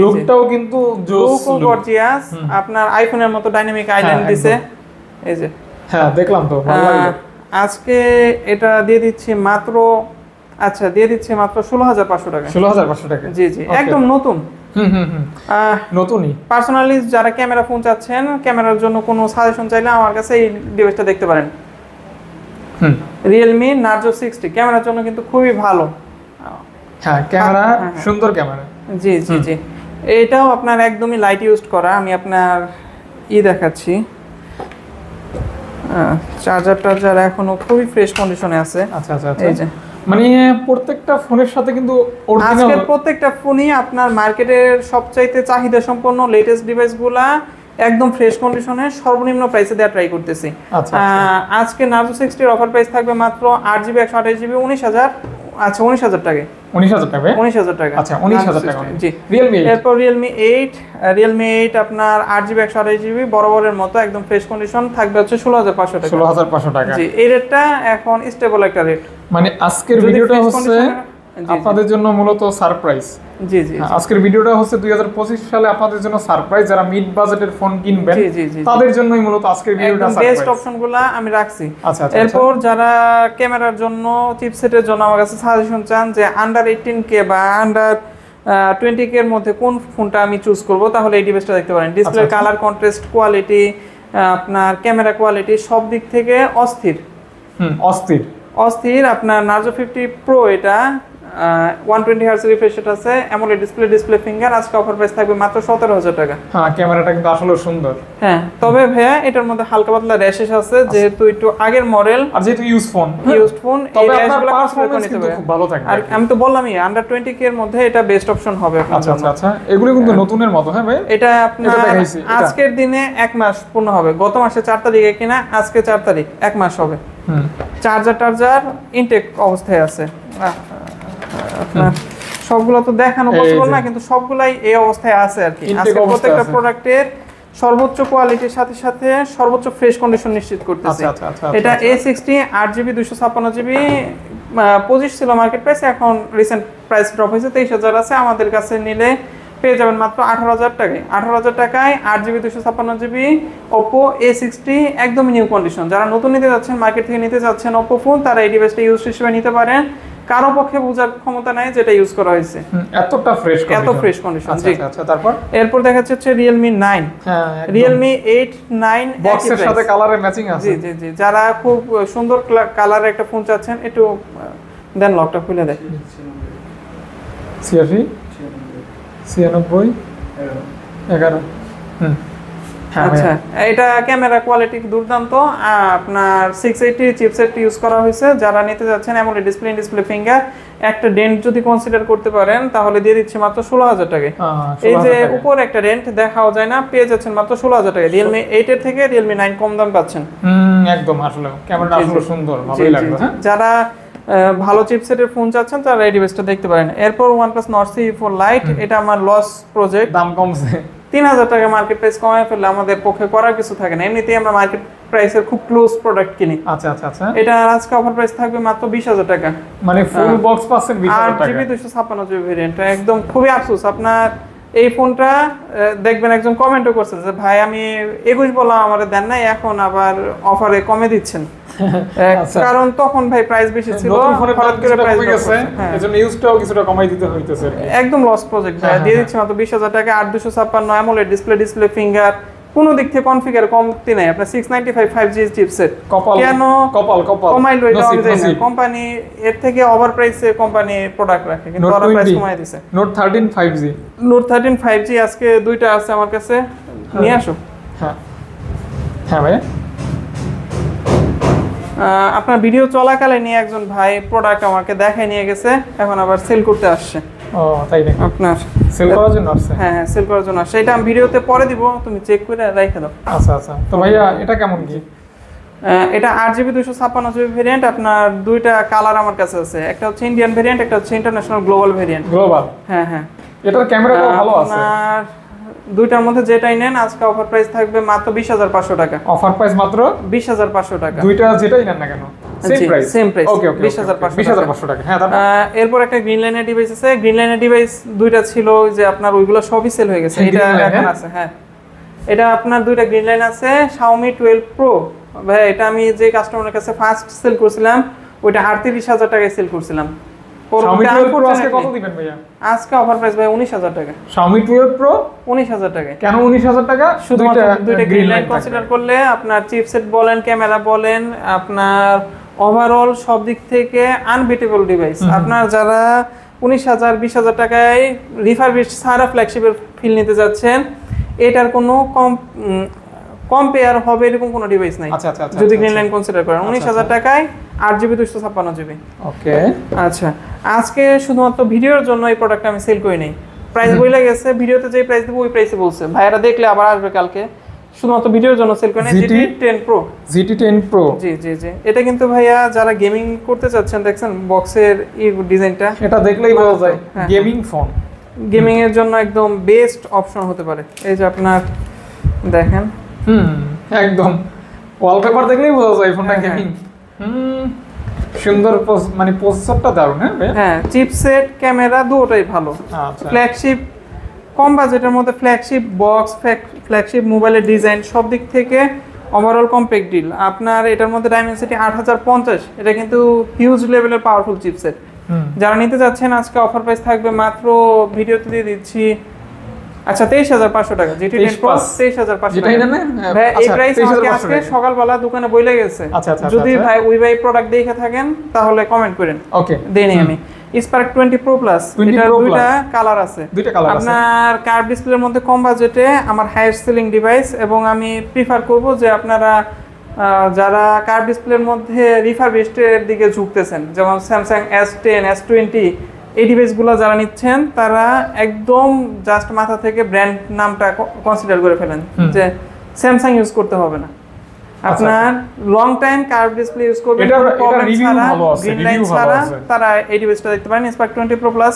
লুকটাও কিন্তু গর্জিয়াস। আপনার আইফোনের মতো ডাইনামিক আইল্যান্ড দিছে, এই যে। হ্যাঁ, দেখলাম তো, ভালো লাগলো। আজকে এটা দিয়ে দিচ্ছি মাত্র 16,500 টাকা। 16,500 টাকা? জি, একদম নতুন। নতুনই। পার্সোনালি যারা ক্যামেরা ফোন চাচ্ছেন, ক্যামেরার জন্য কোনো সাজেশন চাইলে আমার কাছে এই ডিভাইসটা দেখতে পারেন। Realme Narzo 60 ক্যামেরার জন্য কিন্তু খুবই ভালো। হ্যাঁ, ক্যামেরা সুন্দর ক্যামেরা। জি। এটাও আপনার একদমই লাইট ইউজ করা। আমি আপনার দেখাচ্ছি, চার্জার এখনো খুবই ফ্রেশ কন্ডিশনে আছে। আচ্ছা। এই যে মানে প্রত্যেকটা ফোনের সাথে কিন্তু আজকের প্রত্যেকটা ফোনই আপনার মার্কেটের সবচাইতে চাহিদা সম্পন্ন লেটেস্ট ডিভাইসগুলা একদম ফ্রেশ কন্ডিশনে সর্বনিম্ন প্রাইসে দেওয়া ট্রাই করতেছি। আজকে Narzo 60 এর অফার প্রাইস থাকবে মাত্র 8GB 128GB 19,000। আচ্ছা, 19,000 টাকায়। 19,000 টাকা। আচ্ছা, 19,000 টাকা। জি। এরপর Realme 8 আপনার 8GB 128GB বরাবরের মতো একদম ফ্রেশ কন্ডিশন থাকবে হচ্ছে 16,500 টাকা। 16,500 টাকা। জি, এই রেটটা এখন স্টেবল একটা রেট। মানে আজকের ভিডিওটা হচ্ছে আপনাদের জন্য মূলত সারপ্রাইজ। জি। আজকের ভিডিওটা হচ্ছে 2025 সালে আপনাদের জন্য সারপ্রাইজ। যারা মিড বাজেটের ফোন কিনবেন তাদের জন্যই মূলত আজকের ভিডিওটা সারপ্রাইজ। বেস্ট অপশনগুলো আমি রাখছি। আচ্ছা। এরপর যারা ক্যামেরার জন্য চিপসেটের জন্য আমার কাছে সাজেশন চান যে আন্ডার 18K বা আন্ডার 20K এর মধ্যে কোন ফোনটা আমি চুজ করব, তাহলে এই ডিভাইসটা দেখতে পারেন। ডিসপ্লে আচ্ছা। কালার, কন্ট্রাস্ট, কোয়ালিটি, আপনার ক্যামেরা কোয়ালিটি সব দিক থেকে অস্থির। অস্থির। আপনার নার্জো 50 প্রো এটা 120 হার্জ রিফ্রেশ রেট আছে, অ্যামোলেড ডিসপ্লে ফিঙ্গার। আজকে অফার প্রাইস থাকবে মাত্র 17,000 টাকা। হ্যাঁ, ক্যামেরাটা কিন্তু আসলে সুন্দর। হ্যাঁ, তবে ভাইয়া এটার মধ্যে হালকা পাতলা র্যাশেস আছে, যেহেতু একটু আগের মডেল আর যেহেতু ইউজড ফোন, এই র্যাশগুলো পারফরম্যান্স কিন্তু খুব ভালো থাকবে। আর আমি তো বললামই আন্ডার 20K এর মধ্যে এটা বেস্ট অপশন হবে আপনার আচ্ছা জন্য। আচ্ছা, এগুলো কিন্তু নতুনের মতো। হ্যাঁ ভাই, এটা আপনার দেখাইছি, এটা। আজকের দিনে 1 মাস পূর্ণ হবে। গত মাসে 4 তারিখে কিনা, আজকে 4 তারিখ, 1 মাস হবে। চার্জার ইনটেক অবস্থায় আছে। আপনার সবগুলো তো দেখানো পসিবল না, কিন্তু সবগুলাই এই অবস্থায় আছে আর কি। আজকে প্রত্যেকটা প্রোডাক্টের সর্বোচ্চ কোয়ালিটির সাথে সাথে সর্বোচ্চ ফ্রেশ কন্ডিশন নিশ্চিত করতেছে। এটা A60 8GB 256GB 25 ছিল মার্কেট প্রাইস, এখন রিসেন্ট প্রাইস ড্রপ হয়েছে 23,000 আছে। আমাদের কাছে নিলে পেয়ে যাবেন মাত্র 18,000 টাকায়। 18,000 টাকায় 8GB 256GB Oppo A60 একদম নিউ কন্ডিশন। যারা নতুন নিতে যাচ্ছেন, মার্কেট থেকে নিতে যাচ্ছেন Oppo ফোন, তারা এই ডিভাইসটা ইউজ হিসেবে নিতে পারেন। কারো পক্ষে বোঝার ক্ষমতা নাই যেটা ইউজ করা হয়েছে, এত ফ্রেশ কন্ডিশন। জি আচ্ছা, এরপর দেখাচ্ছে হচ্ছে Realme 9। হ্যাঁ, Realme 8 9 বক্সের সাথে কালারের ম্যাচিং আছে। জি, যারা খুব সুন্দর কালারের একটা ফোন চাচ্ছেন, একটু দেন লকটা খুলে দেখ। 86 96 11। আচ্ছা, এটা ক্যামেরা কোয়ালিটি দুর্দান্ত। আপনার 680 চিপসেট ইউজ করা হয়েছে। যারা নিতে যাচ্ছেন অ্যামোলেড ডিসপ্লে ফিঙ্গার, একটা ডেন্ট যদি কনসিডার করতে পারেন তাহলে দিয়ে দিচ্ছি মাত্র 16,000 টাকায়। এই যে উপরে একটা ডেন্ট দেখাও যায় না, পেয়ে যাচ্ছেন মাত্র 16,000 টাকায়। Realme 8 এর থেকে Realme 9 কম দাম পাচ্ছেন। একদম, আসলে ক্যামেরাটা আসলে সুন্দর, ভালোই লাগবে। হ্যাঁ, যারা ভালো চিপসেটের ফোন চাচ্ছেন তারা এই ডিভাইসটা দেখতে পারেন। এরপর OnePlus Nord CE4 Lite, এটা আমার লস প্রজেক্ট। দাম কমছে 3,000 টাকা মার্কেট প্রাইস কমায় ফেললে আমাদের পক্ষে করার কিছু থাকে না। এমনিতেই আমরা মার্কেট প্রাইসের খুব ক্লোজ প্রোডাক্ট কিনি। আচ্ছা, এটা আজকে অফার প্রাইস থাকবে মাত্র 20,000 টাকা। মানে ফুল বক্স পাচ্ছেন 20,000 টাকা। 8GB 256GB ভেরিয়েন্ট, একদম খুবই আফসোস। আপনার এই ফোনটা দেখবেন একজন কমেন্টও করছে যে ভাই আমি 21 বললাম আমারে দেন নাই, এখন আবার অফারে কমে দিচ্ছেন। কারণ তখন ভাই প্রাইস বেশি ছিল, হঠাৎ করে প্রাইস কমে গেছে, এজন্য ইউজটাও কিছুটা কমাই দিতে হইতেছে। একদম লস প্রজেক্ট ভাই। দিয়ে দিচ্ছি মাত্র 20,000 টাকা। 8256 অ্যামোলেড ডিসপ্লে ফিঙ্গার, কোনো দিক থেকে কনফিগার কমতি নাই। আপনার 695 5G চিপসেট। কেন কপাল কমাইলো এটা আমি জানি না। কোম্পানি এর থেকে ওভার প্রাইসে কোম্পানি প্রোডাক্ট রাখে, কিন্তু ওরা প্রাইস কমাই দিয়েছে। Note 13 5G, Note 13 5G আজকে দুইটা আছে আমার কাছে, নিয়ে আসো। হ্যাঁ ভাই, আপনার ভিডিও চলাকালে নিয়ে একজন ভাই প্রোডাক্ট আমাকে দেখায় নিয়ে গেছে, এখন আবার সেল করতে আসছে। ও তাই নাকি? আপনার সেল করার জন্য আসছে? হ্যাঁ, সেল করার জন্য আসছে। এটা আমি ভিডিওতে পরে দিব, তুমি চেক করে রেখে দাও। আচ্ছা, তো ভাইয়া এটা কেমন কি? এটা 8GB 256GB ভেরিয়েন্ট। আপনার দুইটা কালার আমার কাছে আছে, একটা হচ্ছে ইন্ডিয়ান ভেরিয়েন্ট, একটা হচ্ছে ইন্টারন্যাশনাল গ্লোবাল ভেরিয়েন্ট। হ্যাঁ, এটার ক্যামেরাটাও ভালো আছে। আপনার দুইটার মধ্যে যেটাই নেন আজকে অফার প্রাইস থাকবে মাত্র 20,500 টাকা। অফার প্রাইস মাত্র 20,500 টাকা। দুইটা যেটাই নেন না কেন সেম প্রাইস। ওকে 20,500 টাকা। হ্যাঁ, এরপর একটা গ্রিন লাইনের ডিভাইস আছে। গ্রিন লাইনের ডিভাইস দুইটা ছিল, যে আপনার ওইগুলো সবই সেল হয়ে গেছে, এটা এখন আছে। হ্যাঁ, এটা আপনার দুইটা গ্রিন লাইন আছে। Xiaomi 12 Pro ভাই, এটা আমি যে কাস্টমারের কাছে ফার্স্ট সেল করছিলাম ওইটা 38,000 টাকায় সেল করছিলাম। Xiaomi 12 Pro আজকে কত দিবেন ভাইয়া? আজকে অফার প্রাইস ভাই 19,000 টাকা। Xiaomi 12 Pro 19,000 টাকায়। কেন 19,000 টাকা? শুধুমাত্র দুইটা গ্রিন লাইন কনসিডার করলে আপনার চিপসেট বলেন, ক্যামেরা বলেন, আপনার ওভারঅল সব দিক থেকে আনবিটেবল ডিভাইস। আপনার যারা 19,000 20,000 টাকায় রিফারবিশ ছাড়া ফ্ল্যাগশিপের ফিল নিতে যাচ্ছেন, এটার কোনো কম্পেয়ার হবে এরকম কোনো ডিভাইস নাই। আচ্ছা, যদি গ্রিন লাইন কনসিডার করেন 19,000 টাকায় 8GB 256GB। ওকে, আচ্ছা, আজকে শুধুমাত্র ভিডিওর জন্য এই প্রোডাক্টটা আমি সেল করি নাই। প্রাইস বইলা গেছে, ভিডিওতে যে প্রাইস দেব ওই প্রাইসে বলছে। ভাইরা দেখলে আবার আসবে কালকে। শুধুমাত্র ভিডিওর জন্য সেল করি নাই। GT10 Pro। GT10 Pro, জি। এটা কিন্তু ভাইয়া যারা গেমিং করতে চাচ্ছেন, দেখছেন বক্সের এই ডিজাইনটা, এটা দেখলেই বোঝা যায় গেমিং ফোন। গেমিং এর জন্য একদম বেস্ট অপশন হতে পারে। এই যে আপনার দেখেন, একদম ওয়ালপেপার দেখলেই বোঝা যায় ফোনটা গেমিং। সুন্দর, মানে প্রসেসরটা দারুণ। হ্যাঁ, চিপসেট ক্যামেরা দুটোই ভালো। আচ্ছা, ফ্ল্যাগশিপ কম বাজেটের মধ্যে ফ্ল্যাগশিপ বক্স, ফ্ল্যাগশিপ মোবাইলের ডিজাইন সব দিক থেকে ওভারঅল কম্প্যাক্ট ডিল। আপনার এটার মধ্যে ডাইমেনসিটি 8050, এটা কিন্তু হিউজ লেভেলের পাওয়ারফুল চিপসেট। যারা নিতে যাচ্ছেন আজকে অফার প্রাইস থাকবে মাত্র ভিডিওতে দিয়ে দিচ্ছি আচ্ছা 23,500 টাকা GT 10 Pro 23,500 যেটাই টাকা নেন ভাই এই প্রাইস আমাকে আজকে সকালবেলা দোকানে বইলে গেছে যদি ভাই ওই ভাই প্রোডাক্ট দেখে থাকেন তাহলে কমেন্ট করেন ওকে দেই আমি Spark 20 Pro Plus এটা দুইটা কালার আছে আপনার কার্ভ ডিসপ্লের মধ্যে কম বাজেটে আমার হাইয়েস্ট সেলিং ডিভাইস এবং আমি প্রিফার করব যে আপনারা যারা কার্ভ ডিসপ্লের মধ্যে রিফারবিশডের দিকে ঝুঁকতেছেন যেমন Samsung S10 S20 এই ডিভাইসগুলো যারা নিচ্ছেন তারা একদম জাস্ট মাথা থেকে ব্র্যান্ড নামটা কনসিডার করে ফেলেন যে স্যামসাং ইউজ করতে হবে না আপনার long time curve display use করবেন এটা রিভিউ ভালো আছে রিভিউ ভালো আছে তারা এই ডিভাইসটা দেখতে পারেন Spark 20 Pro Plus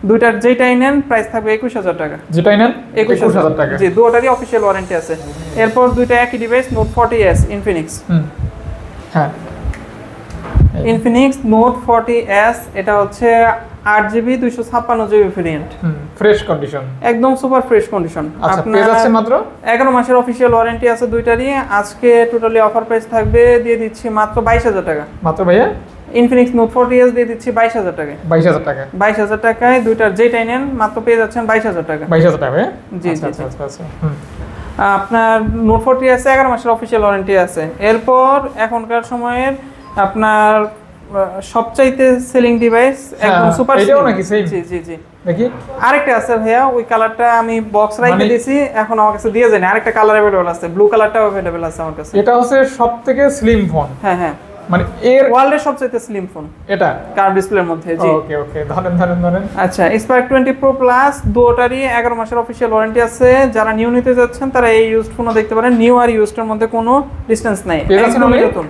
দুইটার যেটাই নেন প্রাইস থাকবে 21,000 টাকা যেটাই নেন 21,000 টাকা জি দুটোরই অফিশিয়াল ওয়ারেন্টি আছে এরপর দুইটা একই ডিভাইস Note 40s Infinix হ্যাঁ Infinix Note 40s এটা হচ্ছে 8GB 256GB variant fresh condition একদম সুপার ফ্রেশ কন্ডিশন আচ্ছা পেজ আছে মাত্র 11 মাসের অফিশিয়াল ওয়ারেন্টি আছে দুইটারই আজকে টোটালি অফার প্রাইস থাকবে দিয়ে দিচ্ছি মাত্র 22,000 টাকা মাত্র ভাইয়া Infinix Note 40s দিয়ে দিচ্ছি 22,000 টাকা 22,000 টাকা 22,000 টাকায় দুইটার যেটাই নেন মাত্র পেয়ে যাচ্ছেন 22,000 টাকা 22,000 টাকা জি আচ্ছা আচ্ছা আচ্ছা আপনার Note 40s 11 মাসের অফিশিয়াল ওয়ারেন্টি আছে এরপর এখনকার সময়ের আপনার সবচাইতে সেলিং ডিভাইস একদম সুপার এটাও নাকি সেম জি জি জি দেখি আরেকটা আছে ভাইয়া ওই কালারটা আমি বক্স রাইখে দিয়েছি এখন আমার কাছে দিয়ে যায়নি আরেকটা কালার अवेलेबल আছে ব্লু কালারটাও अवेलेबल আছে আমার কাছে এটা হচ্ছে সবথেকে স্লিম ফোন হ্যাঁ হ্যাঁ মানে এর ওয়ার্ল্ডের সবচেয়ে স্লিম ফোন এটা কার্ভ ডিসপ্লের মধ্যে জি ওকে ওকে ধরেন আচ্ছা Spark 20 Pro Plus দুটোরই 11 মাসের অফিশিয়াল ওয়ারেন্টি আছে যারা নিউ নিতে যাচ্ছেন তারা এই ইউজড ফোনও দেখতে পারেন নিউ আর ইউজড এর মধ্যে কোনো ডিসটেন্স নাই একদম নতুন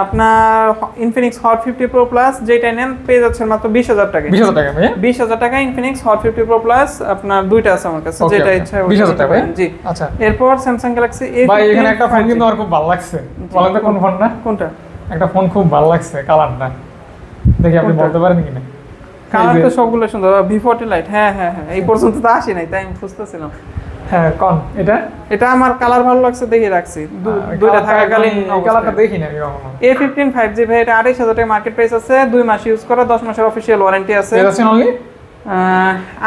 আপনার Infinix Hot 50 Pro Plus যেটা নেন পেয়ে যাচ্ছেন মাত্র 20,000 টাকা 20,000 টাকা ভাই 20,000 টাকা Infinix Hot 50 Pro Plus আপনার দুইটা আছে আমার কাছে যেটা ইচ্ছা 20,000 টাকা জি আচ্ছা এরপর Samsung Galaxy A ভাই এখানে একটা ফোন কিন্তু আমার খুব ভালো লাগছে বলেন তো কোন ফোনটা কোনটা একটা ফোন খুব ভালো লাগছে কালারটা দেখি আপনি বলতে পারেন কিনা কালার তো সবগুলো সুন্দর V40 Lite হ্যাঁ হ্যাঁ হ্যাঁ এই পর্যন্ত তো আসি নাই তাই আমি খুঁজতেছিলাম হ্যাঁ কোন এটা আমার কালার ভালো লাগছে দেখে রাখছি দুইটা থাকাকালীন কালারটা দেখি না আমি কখনো A15 5G ভাই এটা 28,000 টাকা মার্কেট প্রাইস আছে 2 মাস ইউজ করা 10 মাসের অফিশিয়াল ওয়ারেন্টি আছে এটা আছে অনলি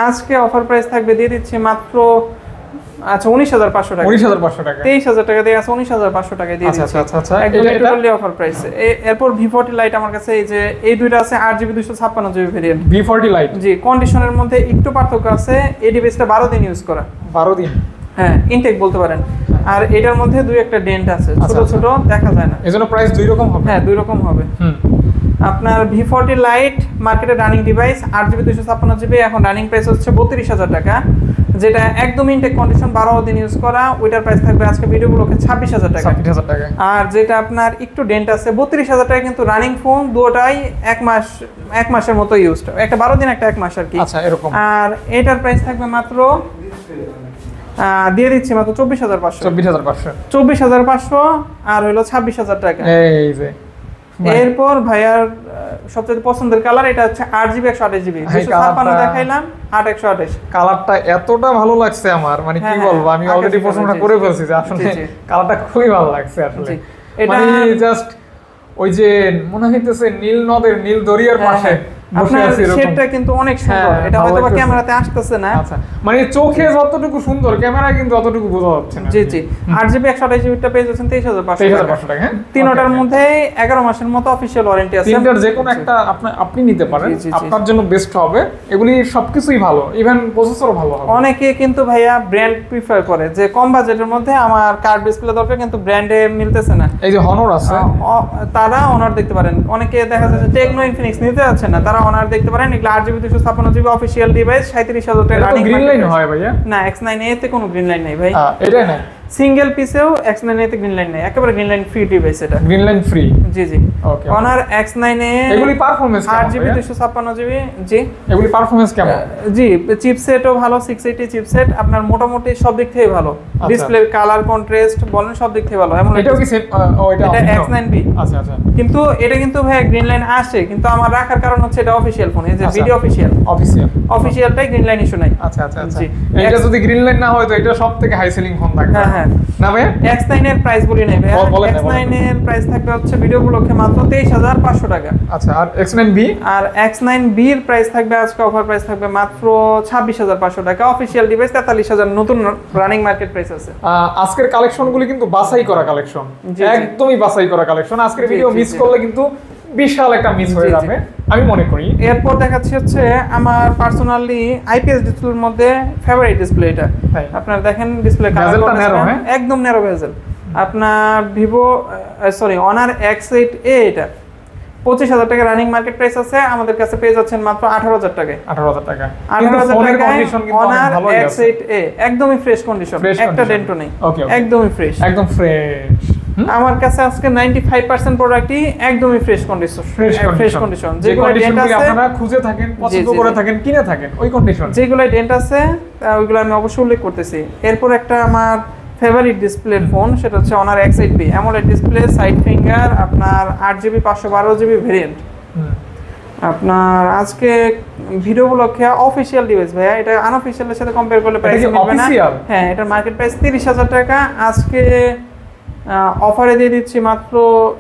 আজকে অফার প্রাইস থাকবে দিয়ে দিচ্ছি মাত্র আচ্ছা 19,500 টাকা 19,500 টাকা 23,000 টাকা দিয়ে আছে 19,500 টাকা দিয়ে দিচ্ছি আচ্ছা আচ্ছা একদম টোটালি অফার প্রাইস এরপর V40 Lite আমার কাছে এই যে এই দুইটা আছে 8GB 256GB variant V40 Lite জি কন্ডিশনের মধ্যে একটু পার্থক্য আছে এই ডিভাইসটা 12 দিন ইউজ করা 12 দিন হ্যাঁ ইনটেক বলতে পারেন আর এটার মধ্যে দুই একটা ডেন্ট আছে ছোট ছোট দেখা যায় না এজন্য প্রাইস দুই রকম হবে হ্যাঁ দুই রকম হবে আপনার V40 Lite মার্কেটে রানিং ডিভাইস 8GB 256GB এখন রানিং প্রাইস হচ্ছে 32,000 টাকা যেটা একদম ইনটেক কন্ডিশন 12 দিন ইউজ করা ওইটার প্রাইস থাকবে আজকে ভিডিওগুলোকে 26,000 টাকা 26,000 টাকা আর যেটা আপনার একটু ডেন্ট আছে 32,000 টাকা কিন্তু রানিং ফোন দুটোটাই এক মাসের মতো ইউজড একটা 12 দিন একটা 1 মাস আর কি আচ্ছা এরকম আর এটার প্রাইস থাকবে মাত্র দিয়ে দিচ্ছি মাত্র 24,500 আর হলো 26,000 টাকা এই যে এরপর ভাইয়ার সবচেয়ে পছন্দের কালার এটা হচ্ছে 8GB 128GB 256 দেখাইলাম 8 কালারটা এতটা ভালো লাগছে আমার মানে কি বলবো আমি অলরেডি পছন্দ করে ফেলছি যে আসলে কালারটা খুবই ভালো লাগছে আসলে মানে জাস্ট ওই যে মনে হইতেছে নীল নদের নীল দরিয়ার পাশে বসে আছি এরকম সেটটা কিন্তু অনেক সুন্দর এটা হয়তোবা ক্যামেরাতে আসতেছে না আচ্ছা মানে চোখে যতটুকু সুন্দর ক্যামেরায় কিন্তু অতটুকু বোঝা যাচ্ছে না জি জি 8GB 128GB টা পেয়ে যাচ্ছেন 23,500 টাকা হ্যাঁ তিনটার মধ্যে 11 মাসের মতো অফিশিয়াল ওয়ারেন্টি আছে তিনটার যে কোনো একটা আপনি নিতে পারেন আপনার জন্য বেস্ট হবে এগুলি সবকিছুই ভালো ইভেন প্রসেসরও ভালো হবে অনেকে কিন্তু ভাইয়া ব্র্যান্ড প্রিফার করে যে কম বাজেটের মধ্যে আমার কার্ড ডিসপ্লে দরকার কিন্তু ব্র্যান্ডে মিলতেছে না এই যে হনর আছে তারা অনার দেখতে পারেন অনেকে দেখা যাচ্ছে টেকনো ইনফিনিক্স নিতে যাচ্ছে না তারা অনার দেখতে পারেন এগুলো 8GB 256GB অফিশিয়াল ডিভাইস 37,000 টাকা রানিং গ্রিন লাইন হয় ভাইয়া না X9A তে কোনো গ্রিন লাইন নাই ভাই এটাই নাই সিঙ্গেল পিসেও X9A তে গ্রিন লাইন নাই একেবারে গ্রিন লাইন ফ্রি ডিভাইস এটা গ্রিন লাইন ফ্রি জি জি ওকে অনার X9A এগুলি পারফরম্যান্স কেমন 8GB 256GB জি এগুলি পারফরম্যান্স কেমন জি চিপসেটও ভালো 680 চিপসেট আপনার মোটামুটি সব দিক থেকে ভালো ডিসপ্লে কালার কন্ট্রাস্ট বলেন সব দিক থেকে ভালো এমন এটাও কি সেম এটা X9B আচ্ছা আচ্ছা কিন্তু এটা কিন্তু ভাই গ্রিন লাইন আসে কিন্তু আমার রাখার কারণ হচ্ছে এটা অফিশিয়াল ফোন, এই যে আচ্ছা। ভিডিও অফিশিয়াল, অফিশিয়ালটাই গ্রিন লাইন ইস্যু নাই। আচ্ছা আচ্ছা আচ্ছা, জি। এটা যদি গ্রিন লাইন না হয় তো এটা সবথেকে হাই সেলিং ফোন থাকবে। হ্যাঁ হ্যাঁ। না ভাই X9 এর প্রাইস বলি নাই ভাই, বলেন না, X9 এর প্রাইস থাকবে হচ্ছে ভিডিও উপলক্ষে মাত্র 23500 টাকা। আচ্ছা, আর X9B আর X9B এর প্রাইস থাকবে আজকে অফার প্রাইস থাকবে মাত্র 26500 টাকা। অফিশিয়াল ডিভাইস 43000, নতুন রানিং মার্কেট প্রাইস আছে। আজকের কালেকশনগুলি কিন্তু বাছাই করা কালেকশন, জি, জি। একদমই বাছাই করা কালেকশন। আজকের জি, ভিডিও জি, মিস জি। করলে কিন্তু বিশাল একটা মিস হয়ে জি, জি। যাবে আমি মনে করি। এরপর দেখাচ্ছি হচ্ছে আমার পার্সোনালি আইপিএস ডিসপ্লের মধ্যে ফেভারিট ডিসপ্লে এটা। তাই। আপনার দেখেন ডিসপ্লে Bezel টা narrow, হ্যাঁ? একদম ন্যারো বেজেল। আপনার ভিভো অনার X8A এটা 25000 টাকা রানিং মার্কেট প্রাইস আছে, আমাদের কাছে পেয়ে যাচ্ছেন মাত্র 18000 টাকায়। 18000 টাকা, কিন্তু 18000 ফোনের টাকায় কন্ডিশন কিন্তু অনেক অনার ভালোই আছে। X8A একদমই ফ্রেশ কন্ডিশন, Fresh একটা condition। ডেন্টও নেই, Okay, okay। একদমই ফ্রেশ। একদম ফ্রেশ। আমার কাছে আজকে 95% প্রোডাক্টই একদমই ফ্রেশ কন্ডিশন, ফ্রেশ কন্ডিশন। যে যেগুলো ডেন্ট কন্ডিশনগুলি আছে, আপনারা খুঁজে থাকেন, পছন্দ জি, করে জি। থাকেন, কিনে থাকেন, ওই কন্ডিশন। যেগুলো ডেন্ট আছে ওইগুলো আমি অবশ্যই উল্লেখ করতেছি। এরপর একটা আমার ফেভারিট ডিসপ্লের ফোন, সেটা হচ্ছে honour X8B AMOLED display, side finger, আপনার 8GB 512GB ভেরিয়েন্ট। আপনার আজকে ভিডিও উপলক্ষে অফিশিয়াল ডিভাইস ভাইয়া, এটা আনঅফিশিয়ালের সাথে কম্পেয়ার করলে প্রাইস কি মিলবে না। official? হ্যাঁ, এটার মার্কেট প্রাইস 30000 টাকা, আজকে অফারে দিয়ে দিচ্ছি মাত্র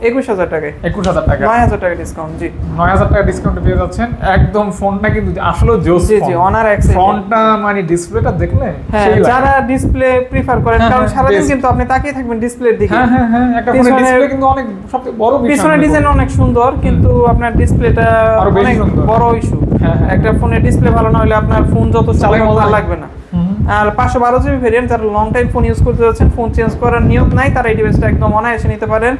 21000 টাকায়, 21000 টাকা, 9000 টাকা ডিসকাউন্ট। জি 9000 টাকা ডিসকাউন্ট পেয়ে যাচ্ছেন। একদম ফোনটা কিন্তু আসলে জোস জি ফোন। জি, অনার X8। ফ্রন্টটা মানে ডিসপ্লেটা দেখলে হ্যাঁ, সেই লাগে। যারা ডিসপ্লে প্রিফার করেন, হ্যাঁ, কারণ হ্যাঁ, সারাদিন best। কিন্তু আপনি তাকিয়ে থাকবেন ডিসপ্লের দিকে। হ্যাঁ হ্যাঁ হ্যাঁ, একটা ফোনের পিছনের- ডিসপ্লে কিন্তু অনেক সবচেয়ে বড় বিষয়। পিছনের আমি ডিজাইন বলবো। অনেক সুন্দর, কিন্তু আপনার ডিসপ্লেটা আরো বেশি অনেক সুন্দর। বড় ইস্যু। হ্যাঁ, হ্যাঁ। একটা ফোনের ডিসপ্লে ভালো না হলে আপনার ফোন যত চালাই চালানো মজা ভালো লাগে। লাগবে না। হুম। আর 512GB ভেরিয়েন্ট, যারা লং টাইম ফোন ইউজ করতে যাচ্ছেন, ফোন চেঞ্জ করার নিয়ত নাই, তারা এই ডিভাইসটা একদম অনায়াসে নিতে পারেন।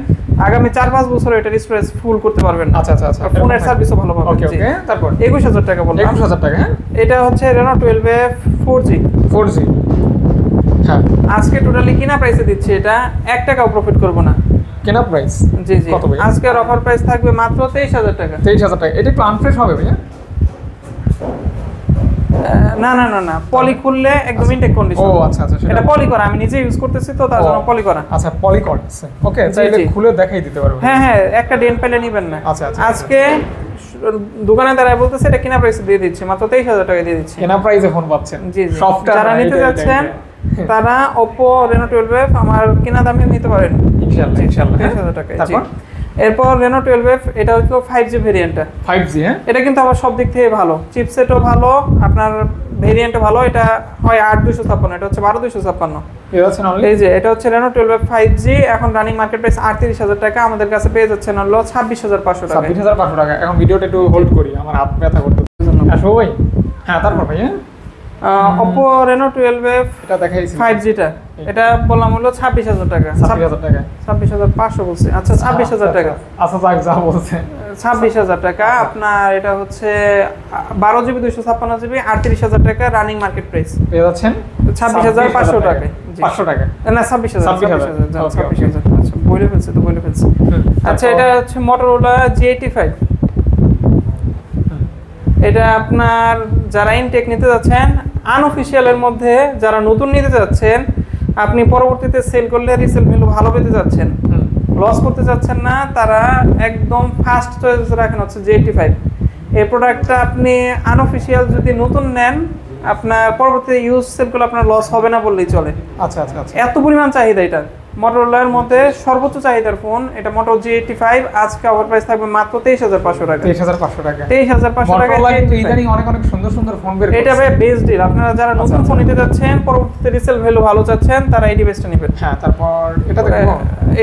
আগামী 4-5 বছর এটা স্টোরেজ ফুল করতে পারবেন। আচ্ছা আচ্ছা আচ্ছা, আর ফোনের সার্ভিসও ভালো পাবেন। ওকে জি। ওকে, তারপর 21000 টাকা বললাম। 21000 টাকা। হ্যাঁ, এটা হচ্ছে Reno 12 4G। 4G। হ্যাঁ, আজকে টোটালি কিনা প্রাইসে দিচ্ছি, এটা 1 টাকাও প্রফিট করব না। কেনা প্রাইস জি জি, কত ভাই? আজকের অফার প্রাইস থাকবে মাত্র 23000 টাকা। 23000 টাকা। এটা একটু আনফ্রেশ হবে ভাইয়া? না না না না, পলি খুললে একদম ইনটেক কন্ডিশন। ও আচ্ছা আচ্ছা, সেটা এটা পলি করা, আমি নিজে ইউজ করতেছি তো, তার জন্য পলি করা। আচ্ছা, পলি করতেছে। ওকে, জি, চাইলে জি। খুলে দেখাই দিতে পারবো। হ্যাঁ হ্যাঁ, একটা ডেন্ট পেলে নিবেন না। আচ্ছা, আচ্ছা, আজকে দোকানে দাঁড়ায় বলতেছে এটা কিনা প্রাইসে দিয়ে দিচ্ছি, মাত্র 23000 টাকা দিয়ে দিচ্ছি। কেনা প্রাইসে ফোন পাচ্ছেন। জি জি, সফটওয়্যার যারা নিতে যাচ্ছেন তারা Oppo Reno 12 আমার কিনা দামে নিতে পারেন ইনশাআল্লাহ ইনশাআল্লাহ। 23000 টাকায়। জি। তারপর এরপর Reno 12 এটা হলো 5G ভেরিয়েন্টটা। 5G। হ্যাঁ, এটা কিন্তু আবার সব দিক থেকে ভালো, চিপসেটও ভালো, আপনার ভেরিয়েন্টও ভালো। এটা হয় 8256, এটা হচ্ছে 12256। এটা হচ্ছে অনলি এই যে এটা হচ্ছে Reno 12 5G, এখন রানিং মার্কেট প্রাইস 38000 টাকা, আমাদের কাছে পেয়ে যাচ্ছেন হলো 26500 টাকা। 26500 টাকা। এখন ভিডিওটা একটু হোল্ড করি, আমার হাত ব্যথা করতে। আসো ভাই। হ্যাঁ, তারপর ভাইয়া Oppo Reno 12 এটা দেখাইছি 5G-টা এটা বললাম হলো 26000 টাকা। 26000 টাকা। 26500 বলছি, আচ্ছা 26000 টাকা। আচ্ছা যাক, যা বলছে 26000 টাকা। আপনার এটা হচ্ছে 12GB 256GB 38000 টাকা রানিং মার্কেট প্রাইস। পেয়ে যাচ্ছেন 26500 টাকায়। জি। 500 টাকা। না 26000 26000 26000 আচ্ছা, বলে ফেলছি তো, বলে ফেলছি। আচ্ছা, তারপর? এটা হচ্ছে Motorola G85। এটা আপনার যারা ইনটেক নিতে যাচ্ছেন, আনঅফিশিয়ালের মধ্যে যারা নতুন নিতে যাচ্ছেন, আপনি পরবর্তীতে সেল করলে রিসেল ভ্যালু ভালো পেতে যাচ্ছেন, লস করতে যাচ্ছেন না, তারা একদম ফার্স্ট চয়েস রাখেন হচ্ছে G85। এই প্রোডাক্টটা আপনি আনঅফিশিয়াল যদি নতুন নেন, আপনার পরবর্তীতে ইউজ সেল করলে আপনার লস হবে না বললেই চলে। আচ্ছা আচ্ছা আচ্ছা। এত পরিমাণ চাহিদা এটা, Motorola-র মধ্যে সর্বোচ্চ চাহিদার ফোন এটা Moto G85। আজকে অফার প্রাইস থাকবে মাত্র 23500 টাকা। 23500 টাকা। 23500 টাকা। Motorola কিন্তু ইদানিং অনেক অনেক সুন্দর সুন্দর ফোন বের করছে। এটা ভাই বেস্ট ডিল। আপনারা যারা নতুন ফোন নিতে যাচ্ছেন, পরবর্তীতে রিসেল ভ্যালু ভালো চাচ্ছেন, তারা এই ডিভাইসটা নেবেন। হ্যাঁ, তারপর এটা দেখো।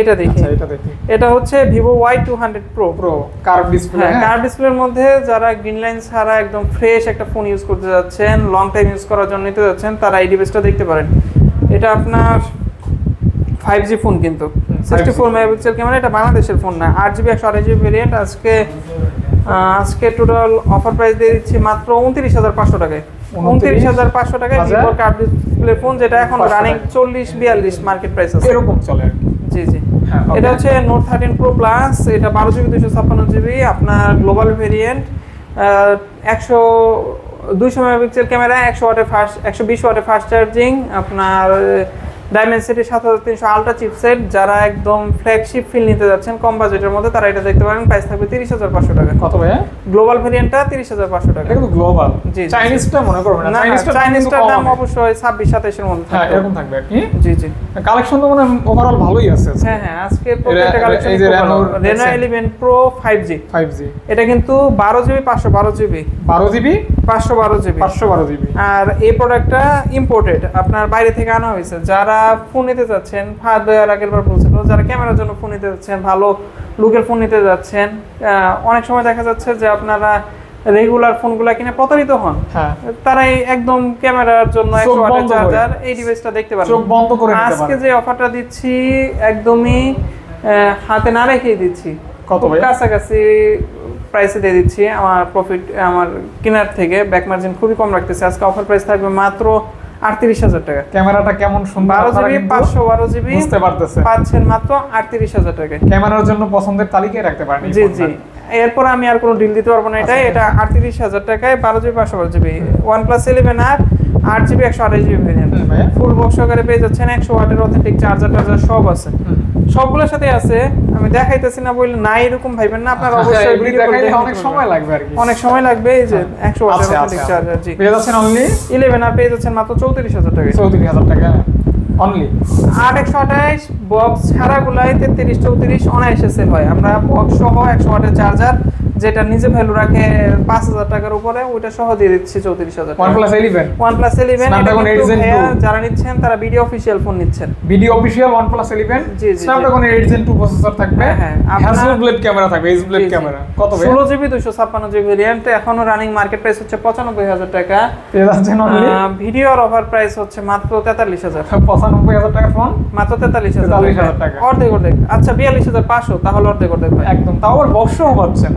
এটা দেখি। আচ্ছা, এটা দেখি। এটা হচ্ছে Vivo Y200 Pro। Curve display. হ্যাঁ, কার্ভ ডিসপ্লের মধ্যে যারা গ্রিন লাইন ছাড়া একদম ফ্রেশ একটা ফোন ইউজ করতে যাচ্ছেন, লং টাইম ইউজ করার জন্য নিতে যাচ্ছেন, তারা এই ডিভাইসটা দেখতে পারেন। এটা আপনার 5G ফোন, কিন্তু 64 মেগাপিক্সেল ক্যামেরা। এটা বাংলাদেশের ফোন না, 8GB 128GB ভেরিয়েন্ট। আজকে টোটাল অফার প্রাইস দিয়ে দিচ্ছি মাত্র 29500 টাকায়। 29500 টাকায় Vivo কার্ভ ডিসপ্লে ফোন, যেটা এখন রানিং 40-42 মার্কেট প্রাইস আছে। এরকম চলে আর কি। জি জি। হ্যাঁ, এটা হচ্ছে Note 13 Pro Plus, এটা 12GB 256GB আপনার গ্লোবাল ভেরিয়েন্ট। 200 মেগাপিক্সেল ক্যামেরা, 120 ওয়াটের ফাস্ট চার্জিং, আপনার ডাইমেনসিটি 7300 আলট্রা চিপসেট, যারা একদম ফ্ল্যাগশিপ ফিল নিতে যাচ্ছেন কম বাজেটের মধ্যে তারা এটা দেখতে পারেন। প্রাইস থাকবে 30500 টাকা। কত ভাই? গ্লোবাল ভেরিয়েন্টটা 30500 টাকা। এটা কিন্তু গ্লোবাল। জি, চাইনিজটা মনে করবেন না, চাইনিজটার দাম অবশ্যই 26-27 এর মধ্যে হ্যাঁ থাকবে। এরকম থাকবে আর কি। জি জি। কালেকশন তো মানে ওভারঅল ভালোই আছে। হ্যাঁ হ্যাঁ, আজকে প্রত্যেকটা কালেকশন এই যে Reno 11 Pro 5G। এটা কিন্তু 12GB 512GB 12GB 512GB 512GB। আর এই প্রোডাক্টটা ইম্পোর্টেড, আপনার বাইরে থেকে আনা হয়েছে। যারা ফোন নিতে যাচ্ছেন, আগের বার বলছিল, যারা ক্যামেরার জন্য ফোন নিতে যাচ্ছেন, ভালো লুকের ফোন নিতে যাচ্ছেন, অনেক সময় দেখা যাচ্ছে যে আপনারা রেগুলার ফোনগুলা কিনে প্রতারিত হন। হ্যাঁ, তারাই একদম ক্যামেরার জন্য 100 ওয়াটের চার্জার এই ডিভাইসটা দেখতে পারেন। চোখ বন্ধ করে নিতে পারেন। আজকে যে অফারটা দিচ্ছি একদমই হাতে না রেখেই দিচ্ছি। কত ভাই? কাছাকাছি প্রাইসে দিয়ে দিচ্ছি। আমার প্রফিট আমার কেনার থেকে ব্যাক মার্জিন খুবই কম রাখতেছে। আজকে অফার প্রাইস থাকবে মাত্র 38,000 টাকা। ক্যামেরাটা কেমন সুন্দর, 12GB 512GB বুঝতে পারতেছে, পাচ্ছেন মাত্র 38,000 টাকায়। ক্যামেরার জন্য পছন্দের তালিকায় রাখতে পারেন। জি জি, এরপর আমি আর কোনো ডিল দিতে পারবো না। এটা 38,000 টাকায় 12GB 512GB OnePlus 11 আর 8GB 128GB variant. Full box সহকারে পেয়ে যাচ্ছেন। 100 ওয়াটের অথেন্টিক চার্জার সব আছে, সবগুলোর সাথে আছে। আমি দেখাইতেছি না বললে না এরকম ভাইবেন না, আপনারা অবশ্যই ভিডিও দেখাইলে অনেক সময় লাগবে আর কি। অনেক সময় লাগবে। এই যে 100 ওয়াটের অথেন্টিক চার্জার। জি, পেয়ে যাচ্ছেন অনলি 11 আর পেয়ে যাচ্ছেন মাত্র 34,000 টাকায়। 34,000 টাকা অনলি। 8/128 বক্স ছাড়াগুলাই 33-34 অনায়াসে সেল হয়। আমরা বক্স সহ 100 ওয়াটের চার্জার যেটা নিজে ভ্যালু রাখে 5,000 টাকার উপরে, ওইটা সহ দিয়ে দিচ্ছি 34,000 টাকা। OnePlus 11 Snapdragon 8 Gen 2 যারা নিচ্ছেন তারা ভিডিও অফিশিয়াল ফোন নিচ্ছেন। ভিডিও অফিশিয়াল OnePlus 11 জি জি, Snapdragon 8 Gen 2 প্রসেসর থাকবে। হ্যাঁ, Hasselblad ক্যামেরা থাকবে, Hasselblad ক্যামেরা। কত ভাই? 16GB 256GB ভেরিয়েন্ট এখনো রানিং, মার্কেট প্রাইস হচ্ছে 95,000 টাকা। পেয়ে যাচ্ছেন অনলি। ভিডিওর অফার প্রাইস হচ্ছে মাত্র 43,000। 95,000 টাকা ফোন মাত্র 43,000 টাকা। অর্ধেক। আচ্ছা 42,500, তাহলে অর্ধেক ভাই। একদম, তাও আবার বক্স সহ পাচ্ছেন।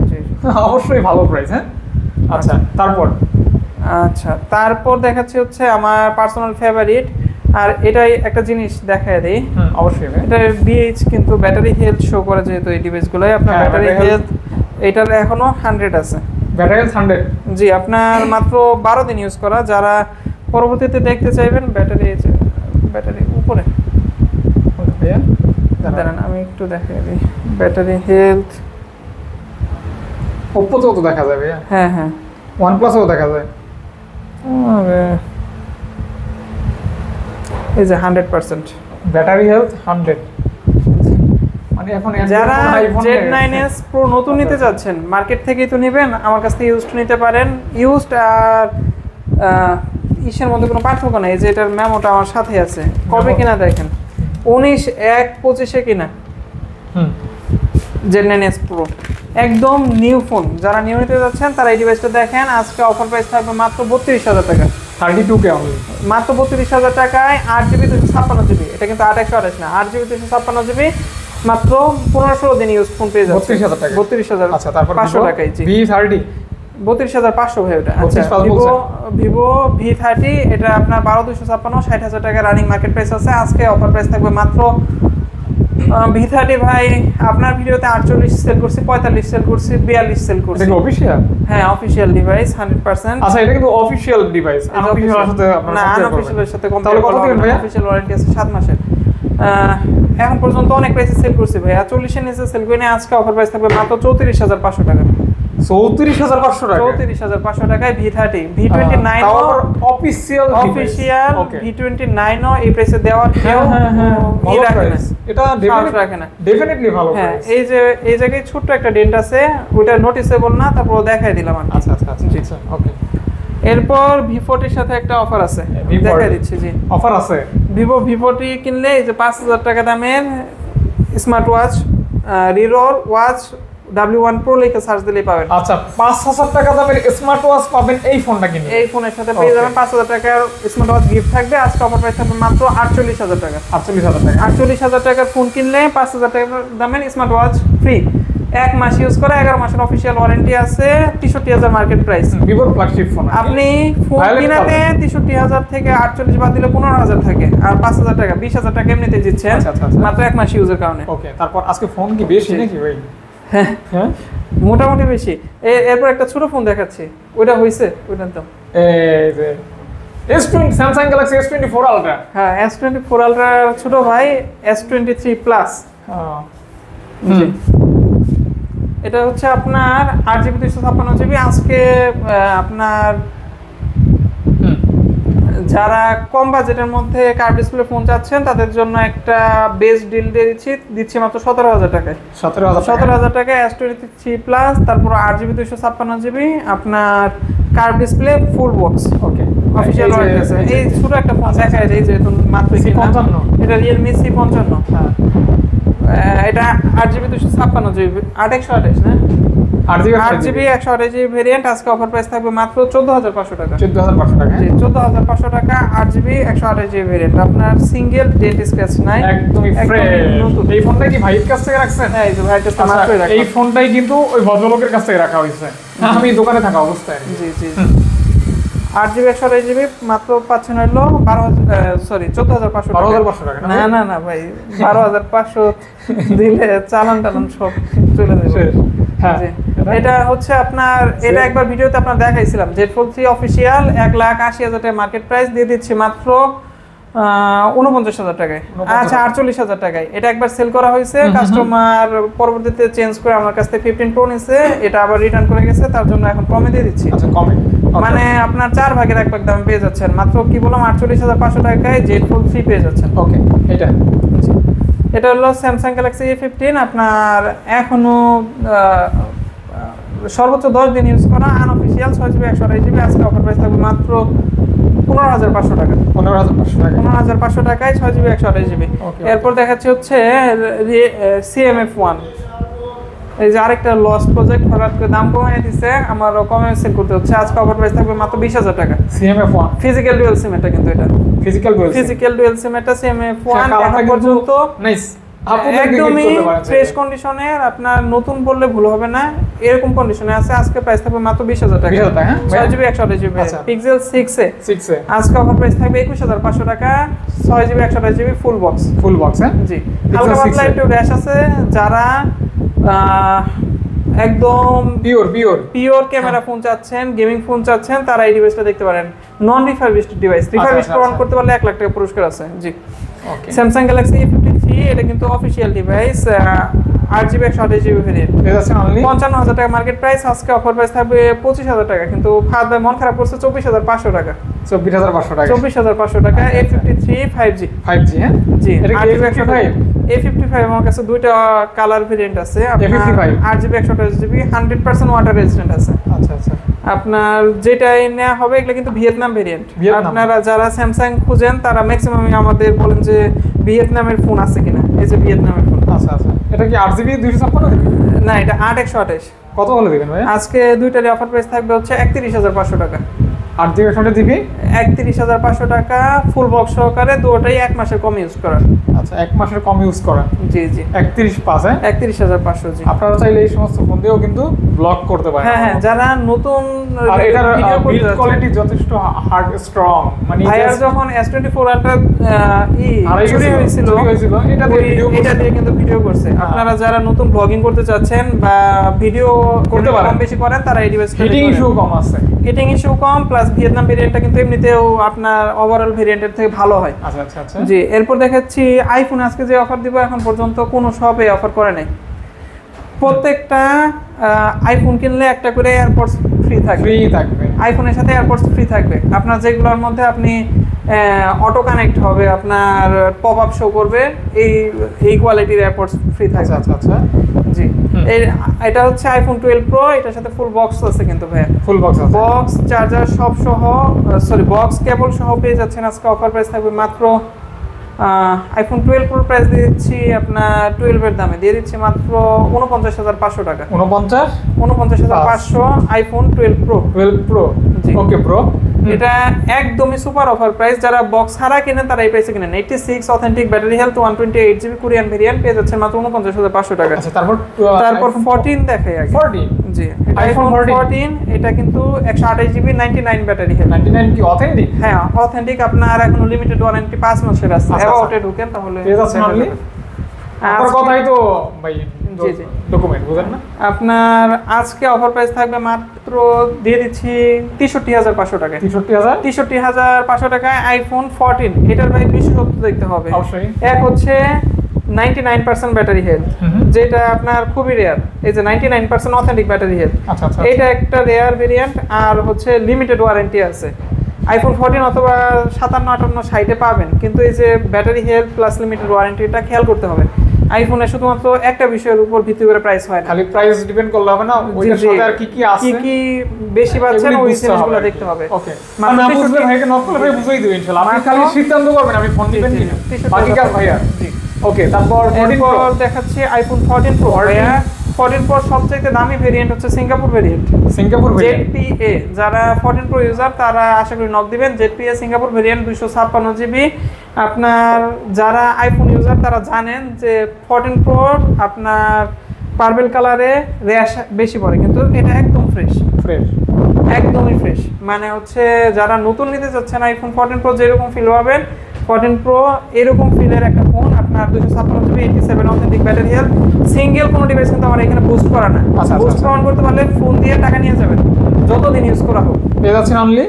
অবশ্যই ভালো প্রাইস। হ্যাঁ, আচ্ছা তারপর দেখাচ্ছি হচ্ছে আমার পার্সোনাল ফেভারিট। আর এটাই একটা জিনিস দেখায় দেই। অবশ্যই এটা বিএইচ কিন্তু ব্যাটারি হেলথ শো করে, যেহেতু এই ডিভাইসগুলোই আপনার ব্যাটারি হেলথ এটার এখনো 100 আছে। Battery health 100? জি, আপনার মাত্র 12 দিন ইউজ করা। যারা পরবর্তীতে দেখতে চাইবেন ব্যাটারি উপরে দাঁড়ান আমি একটু দেখাই দিই। ব্যাটারি হেলথ ওপ্পোতেও তো দেখা যাবে। হ্যাঁ হ্যাঁ, OnePlus-এও দেখা যায়। এই যে 100% ব্যাটারি হেলথ 100। মানে এখন যারা Z9s Pro নতুন নিতে যাচ্ছেন, মার্কেট থেকেই তো নেবেন, আমার কাছ থেকে ইউজড নিতে পারেন। ইউজড আর ইসের মধ্যে কোনো পার্থক্য নেই। যে এটার মেমোটা আমার সাথে আছে। কবে কিনা দেখেন, 19/1/25 কিনা Z9s Pro, একদম নিউ ফোন। যারা নিউ নিতে যাচ্ছেন তারা এই ডিভাইসটা দেখেন। আজকে অফার প্রাইস থাকবে মাত্র 32,000 টাকা। 32K অনলি, মাত্র 32,000 টাকায় 8GB 256GB। এটা কিন্তু 8/128 না, 8GB 256GB মাত্র 15-16 দিন ইউজ ফোন পেয়ে যাচ্ছে 32,000 টাকা। 32,000। আচ্ছা, তারপর 500 টাকায়। জি, V30 32,500 ভাই ওটা। আচ্ছা, ভিভো V30 এটা আপনার 12,256, 60,000 টাকা রানিং মার্কেট প্রাইস আছে। আজকে অফার প্রাইস থাকবে মাত্র V30 ভাই আপনার ভিডিওতে 48 সেল করছি, 45 সেল করছি, 42 সেল করছি। এটা কি অফিশিয়াল? হ্যাঁ, অফিশিয়াল ডিভাইস 100%। আচ্ছা, এটা কিন্তু অফিশিয়াল ডিভাইস। আনঅফিশিয়ালের সাথে আপনারা না, আনঅফিশিয়ালের সাথে তাহলে কত দিবেন ভাই? অফিশিয়াল ওয়ারেন্টি আছে 7 মাসের। এখন পর্যন্ত অনেক প্রাইসে সেল করছি ভাই। 40 এর নিচে সেল করি না। আজকে অফার প্রাইস থাকবে মাত্র 34,500 টাকা। 34,500 টাকা? 34,500 টাকায় V30 V29 অফিশিয়াল V29 এই প্রাইসে দেওয়ার কেউ এটা রাখে না। ডেফিনেটলি ভালো হ্যাঁ, প্রাইস। এই যে এই জায়গায় ছোট্ট একটা ডেন্ট আছে, ওটা নোটিসেবল না, তারপর দেখাই দিলাম আমি। আচ্ছা আচ্ছা আচ্ছা, ওকে। এরপর V40 এর সাথে একটা অফার আছে, দেখাই দিচ্ছি। জি, অফার আছে। ভিভো V40 কিনলে এই যে 5,000 টাকা দামের স্মার্ট ওয়াচ, রিরোর ওয়াচ W1 Pro লিখে সার্চ দিলেই পাবেন। আচ্ছা, 5,000 টাকা দামের স্মার্ট ওয়াচ পাবেন এই ফোনটা কিনলে। এই ফোনের সাথে পেয়ে যাবেন 5,000 টাকার স্মার্ট ওয়াচ গিফট থাকবে। আজকে অফার প্রাইস থাকবে মাত্র 48,000 টাকা। 48,000 টাকা। 48,000 টাকার ফোন কিনলে 5,000 টাকার দামের স্মার্ট ওয়াচ ফ্রি। 1 মাস ইউজ করে 11 মাসের অফিশিয়াল ওয়ারেন্টি আছে। 63,000 মার্কেট প্রাইস। ভিভোর ফ্ল্যাগশিপ ফোন। আপনি ফোন কিনাতে 63,000 থেকে 48 বাদ দিলে 15,000 থাকে, আর 5,000 টাকা 20,000 টাকা এমনিতে দিচ্ছেন মাত্র 1 মাস ইউজের কারণে। ওকে, তারপর আজকে ফোন কি বেশি নাকি ভাই? হ্যাঁ, মোটামুটি বেশি। এরপর একটা ছোট ফোন দেখাচ্ছি, ওইটা হইছে, ওইটা তো এই যে S20 Samsung Galaxy S24 ultra. হ্যাঁ S24 আলট্রা ছোট ভাই S23 প্লাস। জি এটা হচ্ছে আপনার 8GB 256GB। আজকে আপনার যারা কম বাজেটের মধ্যে কার্ভ ডিসপ্লে ফোন চাচ্ছেন তাদের জন্য একটা বেস্ট ডিল দিচ্ছি মাত্র 17,000 টাকায়। 17,000 টাকায় S23 প্লাস, তারপর 8GB 256GB আপনার কার্ভ ডিসপ্লে ফুল বক্স। ওকে অফিশিয়াল রয়েছে এই ছোট একটা ফোন দেখায় এই যে মাত্র C55 এটা Realme C55। হ্যাঁ এটা 8GB 256GB 8128 না 8GB 128GB ভেরিয়েন্ট। আজকে অফার প্রাইস থাকবে মাত্র 14,500 টাকা। 14,500 টাকা। জি 14,500 টাকা 8GB 128GB ভেরিয়েন্ট। আপনার সিঙ্গেল ডেন্ট স্ক্র্যাচ নাই, একদমই ফ্রেশ। এই ফোনটা কি ভাইয়ের কাছ থেকে রাখছেন? হ্যাঁ এই যে ভাইয়ের কাছ থেকে মাত্রই রাখা। এই ফোনটাই কিন্তু ওই ভদ্রলোকের কাছ থেকে রাখা হয়েছে, আমি দোকানে থাকা অবস্থায়। জি জি 8GB 128GB মাত্র পাচ্ছেন হলো 14,500 টাকা। 12,500 টাকা না না না ভাই 12,500 দিলে চালান সব চলে যাবে। হ্যাঁ এটা হচ্ছে আপনার এটা একবার ভিডিওতে আপনার দেখাইছিলাম Z Fold 3 অফিশিয়াল 1,80,000 টাকা মার্কেট প্রাইস দিয়ে দিচ্ছি মাত্র 49,000 টাকায়। আচ্ছা 48,000 টাকায় এটা একবার সেল করা হয়েছে, কাস্টমার পরবর্তীতে চেঞ্জ করে আমার কাছ থেকে 15 Pro নিছে, এটা আবার রিটার্ন করে গেছে, তার জন্য এখন কমে দিয়ে দিচ্ছি। আচ্ছা কমে মানে আপনার 4 ভাগের 1 ভাগ দামে পেয়ে যাচ্ছেন মাত্র কি বললাম 48,500 টাকায় Z Fold 3 পেয়ে যাচ্ছেন। ওকে এটা হলো স্যামসাং গ্যালাক্সি A15 আপনার এখনো সর্বোচ্চ 10 দিন ইউজ করা আনঅফিশিয়াল 6GB 128GB। আজকে অফার প্রাইস থাকবে মাত্র 15,500 টাকা। 15,500 টাকায় 6GB 128GB। এরপর দেখাচ্ছি হচ্ছে CMF1, এই যে আরেকটা লস প্রজেক্ট হঠাৎ করে দাম কমিয়ে দিচ্ছে, আমারও কমে সেল করতে হচ্ছে। আজকে অফার প্রাইস থাকবে মাত্র 20,000 টাকা। CMF1 ফিজিক্যাল ডুয়াল সিম এটা, কিন্তু এটা ফিজিক্যাল ডুয়াল সিম এটা CMF1 এখন পর্যন্ত নাইস একদমই ফ্রেশ কন্ডিশনের, আপনার নতুন বললে ভুল হবে না, এরকম কন্ডিশনে আছে। আজকে প্রাইস থাকবে মাত্র 20,000 টাকা। 6GB 128GB পিক্সেল 6 এ আজকে অফার প্রাইস থাকবে 21,500 টাকা। 6GB 128GB full box. হ্যাঁ জি হালকা পাতলা একটু র্যাশ আছে, যারা একদম পিওর ক্যামেরা ফোন চাচ্ছেন, গেমিং ফোন চাচ্ছেন, তারা এই ডিভাইসটা দেখতে পারেন। নন রিফারবিশড ডিভাইস, রিফারবিশড অন করতে পারলে 1 লাখ টাকা পুরস্কার আছে। জি স্যামসাং গ্যালাক্সি A53 এটা কিন্তু official device 8GB 128GB variant. 55,000 টাকা মার্কেট প্রাইস। আজকে অফার প্রাইস থাকবে 25,000 টাকা, কিন্তু ফাদ ভাই মন খারাপ করছে 24,500 টাকা। 24,500 টাকা A53 5G। হ্যাঁ জি A55 আমার কাছে দুইটা কালার ভেরিয়েন্ট আছে। আপনার 8GB 128GB 100% ওয়াটার রেজিস্ট্যান্ট আছে। আচ্ছা আপনার যেটাই নেওয়া হবে এগুলো কিন্তু ভিয়েতনাম ভেরিয়েন্ট। আপনারা যারা স্যামসাং খুঁজেন তারা ম্যাক্সিমাম আমাদের বলেন যে ভিয়েতনামের ফোন আছে কিনা, এই যে ভিয়েতনামের ফোন। আচ্ছা এটা কি 8GB 256 না এটা 8/128। কত হলে দিবেন ভাই? আজকে দুইটারই অফার প্রাইস থাকবে হচ্ছে 31,500 টাকা। 8GB 128GB 31,500 টাকা ফুল বক্স সহকারে, দুটোটাই 1 মাসের কম ইউজ করা। আচ্ছা 1 মাসের কম ইউজ করা। জি 31,500 31,500। জি আপনারা চাইলে এই সমস্ত ফোন দিয়েও কিন্তু ব্লগ করতে পারেন। হ্যাঁ যারা নতুন আর এটার বিল্ড কোয়ালিটি যথেষ্ট হার্ড স্ট্রং, মানে ভাইয়ার যখন S24 আলট্রা চুরি হয়েছিল এটা দিয়ে কিন্তু ভিডিও করছে। আপনারা যারা নতুন ব্লগিং করতে চাচ্ছেন বা ভিডিও করতে কম বেশি করেন তারা এই ডিভাইসটা হিটিং ইস্যু কম আছে, হিটিং ইস্যু কম, প্লাস ভিয়েতনাম ভেরিয়েন্টটা কিন্তু এমনিতেও আপনার ওভারঅল ভেরিয়েন্টের থেকে ভালো হয়। আচ্ছা জি এরপর দেখাচ্ছি আইফোন। আজকে যে অফার দিব এখন পর্যন্ত কোনো শপে অফার করে নাই। প্রত্যেকটা আইফোন কিনলে একটা করে এয়ারপডস ফ্রি থাকবে। আইফোনের সাথে এয়ারপডস ফ্রি থাকবে। আপনার যেগুলোর মধ্যে আপনি অটো কানেক্ট হবে, আপনার পপ আপ শো করবে, এই কোয়ালিটির এয়ারপডস ফ্রি থাকবে। আচ্ছা জি এটা হচ্ছে আইফোন 12 Pro, এটার সাথে ফুল বক্স আছে কিন্তু ভাই, ফুল বক্স আছে, বক্স চার্জার সব সহ, বক্স কেবল সহ পেয়ে যাচ্ছেন। আজকে অফার প্রাইস থাকবে মাত্র আইফোন 12 Pro প্রাইস দিচ্ছি আপনার 12 এর দামে দিয়ে দিচ্ছি মাত্র 49,500 টাকা। 49,500 আইফোন 12 Pro। জি ওকে প্রো এটা একদমই সুপার অফার প্রাইস। যারা বক্স ছাড়া কিনেন তারা এই প্রাইসে কিনেন। 86 authentic battery health 128GB Korean variant পেয়ে যাচ্ছেন মাত্র 49,500 টাকা। আচ্ছা তারপর 14 দেখাই আগে। 14 জি আইফোন 14 এটা কিন্তু 128GB 99 ব্যাটারি হেলথ। 99 কি অথেন্টিক? হ্যাঁ অথেন্টিক। আপনার এখন লিমিটেড ওয়ারেন্টি 5 মাসের আছে। অ্যাবাউটে ঢুকেন তাহলে পেয়ে যাচ্ছেন অনলি আপনার কথাই তো ভাই জি জি ডকুমেন্ট বুঝেন না। আপনার আজকে অফার প্রাইস থাকবে মাত্র দিয়ে দিচ্ছি 63,500 টাকায়। 63,500 টাকায় আইফোন 14। এটার ভাই বিশেষত্ব দেখতে হবে অবশ্যই। এক হচ্ছে 99% ব্যাটারি হেলথ, যেটা আপনার খুবই রেয়ার। এই যে 99% অথেন্টিক ব্যাটারি হেলথ, আচ্ছা আচ্ছা এটা একটা রেয়ার ভেরিয়েন্ট। আর হচ্ছে লিমিটেড ওয়ারেন্টি আছে। আইফোন 14 অথবা 57, 58, 60 পাবেন, কিন্তু এই যে ব্যাটারি হেলথ প্লাস লিমিটেড ওয়ারেন্টিটা খেয়াল করতে হবে। আইফোনে শুধুমাত্র একটা বিষয়ের উপর ভিত্তি করে প্রাইস হয় না, খালি প্রাইস ডিপেন্ড করলে হবে না, ওইটার সাথে আর কি কি আছে, কি বেশি পাচ্ছেন ওই জিনিসগুলো দেখতে হবে। ওকে, মানে না বুঝলে ভাইকে নক করলে ভাই বুঝিয়ে দিবেন ইনশাআল্লাহ। আপনি খালি সিদ্ধান্ত করবেন আপনি ফোন দিবেন কিনা, বাকি কাজ ভাইয়া। ওকে, তারপর 14 প্রো দেখাচ্ছি আইফোন 14 প্রো। 14 প্রো সবচেয়ে দামি ভেরিয়েন্ট হচ্ছে Singapore variant, Singapore variant ZPA। যারা 14 প্রো ইউজার তারা আশা করি নক দিবেন। ZPA Singapore variant 256 GB. আপনার যারা আইফোন ইউজার তারা জানেন যে 14 প্রো আপনার পার্পল কালারে র্যাশ বেশি পড়ে, কিন্তু এটা একদম ফ্রেশ, একদমই ফ্রেশ। মানে হচ্ছে যারা নতুন নিতে চাচ্ছেন আইফোন 14 প্রো যেরকম ফিল পাবেন, 14 প্রো এরকম ফিলের একটা ফোন। আপনার 256 GB, 87 authentic battery health. Single কোনো ডিভাইস কিন্তু আমার এখানে বুস্ট করা না। বুস্ট অন করতে পারলে ফোন দিয়ে টাকা নিয়ে যাবেন যতদিন ইউজ করা হোক। পেয়ে যাচ্ছেন অনলি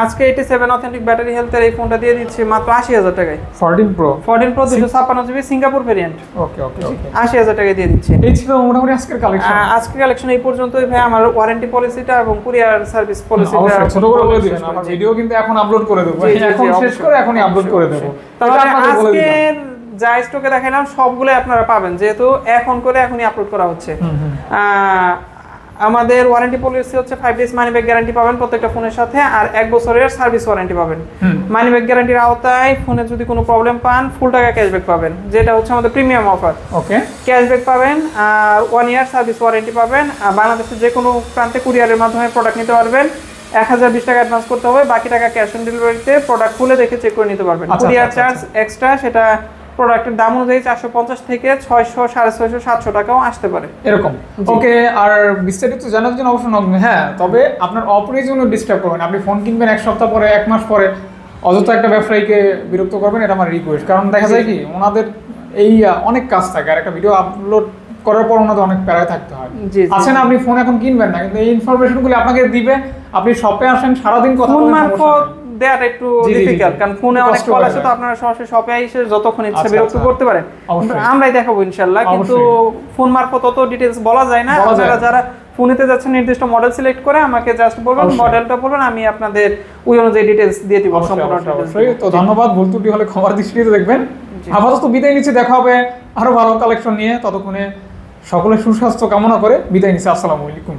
আজকে 87 অথেন্টিক ব্যাটারি হেলথের এই ফোনটা দিয়ে দিচ্ছি মাত্র 80,000 টাকায়। 14 প্রো 256 জিবি সিঙ্গাপুর ভেরিয়েন্ট। ওকে ওকে ওকে, 80,000 টাকায় দিয়ে দিচ্ছি। এই ছিল মোটামুটি আজকের কালেকশন। আজকের কালেকশন এই পর্যন্তই ভাই। আমার ওয়ারেন্টি পলিসিটা এবং কুরিয়ার সার্ভিস পলিসিটা ছোট করে বলে দিবেন। আমার ভিডিও কিন্তু এখন আপলোড করে দেব, এখন শেষ করে এখনই আপলোড করে দেব। তাহলে আজকের যা স্টকে দেখাইলাম সবগুলো আপনারা পাবেন, যেহেতু এখন করে এখনই আপলোড করা হচ্ছে। আমাদের ওয়ারেন্টি পলিসি হচ্ছে 5 ডেজ মানি ব্যাক গ্যারান্টি পাবেন প্রত্যেকটা ফোনের সাথে, আর 1 বছরের সার্ভিস ওয়ারেন্টি পাবেন। মানি ব্যাক গ্যারান্টির আওতায় ফোনে যদি কোনো প্রবলেম পান ফুল টাকা ক্যাশব্যাক পাবেন, যেটা হচ্ছে আমাদের প্রিমিয়াম অফার। ওকে, ক্যাশব্যাক পাবেন আর 1 ইয়ার সার্ভিস ওয়ারেন্টি পাবেন। আর বাংলাদেশের যে কোনো প্রান্তে কুরিয়ারের মাধ্যমে প্রোডাক্ট নিতে পারবেন। 1020 টাকা অ্যাডভান্স করতে হবে, বাকি টাকা ক্যাশ অন ডেলিভারিতে প্রোডাক্ট খুলে দেখে চেক করে নিতে পারবেন। কুরিয়ার চার্জ এক্সট্রা, সেটা প্রোডাক্টের দাম অনুযায়ী 450 থেকে 600, 650, 700 টাকাও আসতে পারে এরকম। ওকে, আর বিস্তারিত জানার জন্য অবশ্যই নক দিন। হ্যাঁ, তবে আপনার অপ্রয়োজনীয় ডিস্টার্ব করবেন। আপনি ফোন কিনবেন 1 সপ্তাহ পরে, 1 মাস পরে, অযথা একটা ব্যবসায়ীকে বিরক্ত করবেন, এটা আমার রিকোয়েস্ট। কারণ দেখা যায় কি ওনাদের এই অনেক কাজ থাকে, আর একটা ভিডিও আপলোড করার পর ওনাদের অনেক প্যারায় থাকতে হয়। আছে না, আপনি ফোন এখন কিনবেন না, কিন্তু এই ইনফরমেশনগুলো আপনাকে দিবে। আপনি শপে আসেন, সারাদিন কথা বলেন, দেয়াটা একটু ডিফিকাল্ট, কারণ ফোনে অনেক কল আসে, তো আপনারা সরাসরি শপে এসে যতক্ষণ ইচ্ছা বিরক্ত করতে পারেন। আমরাই দেখাবো ইনশাআল্লাহ, কিন্তু ফোন মারফত অত ডিটেইলস বলা যায় না। আপনারা যারা ফোনেতে যাচ্ছেন নির্দিষ্ট মডেল সিলেক্ট করে আমাকে জাস্ট বলবেন, মডেলটা বলবেন, আমি আপনাদের ওই অনুযায়ী ডিটেইলস দিয়ে দিব সম্পূর্ণ ডিটেইলস। তো ধন্যবাদ, ভুল ত্রুটি হলে ক্ষমার দৃষ্টিতে দেখবেন। আপাতত বিদায় নিচ্ছি, দেখা হবে আরো ভালো কালেকশন নিয়ে। ততক্ষণে সকলের সুস্বাস্থ্য কামনা করে বিদায় নিচ্ছি। আসসালামু আলাইকুম।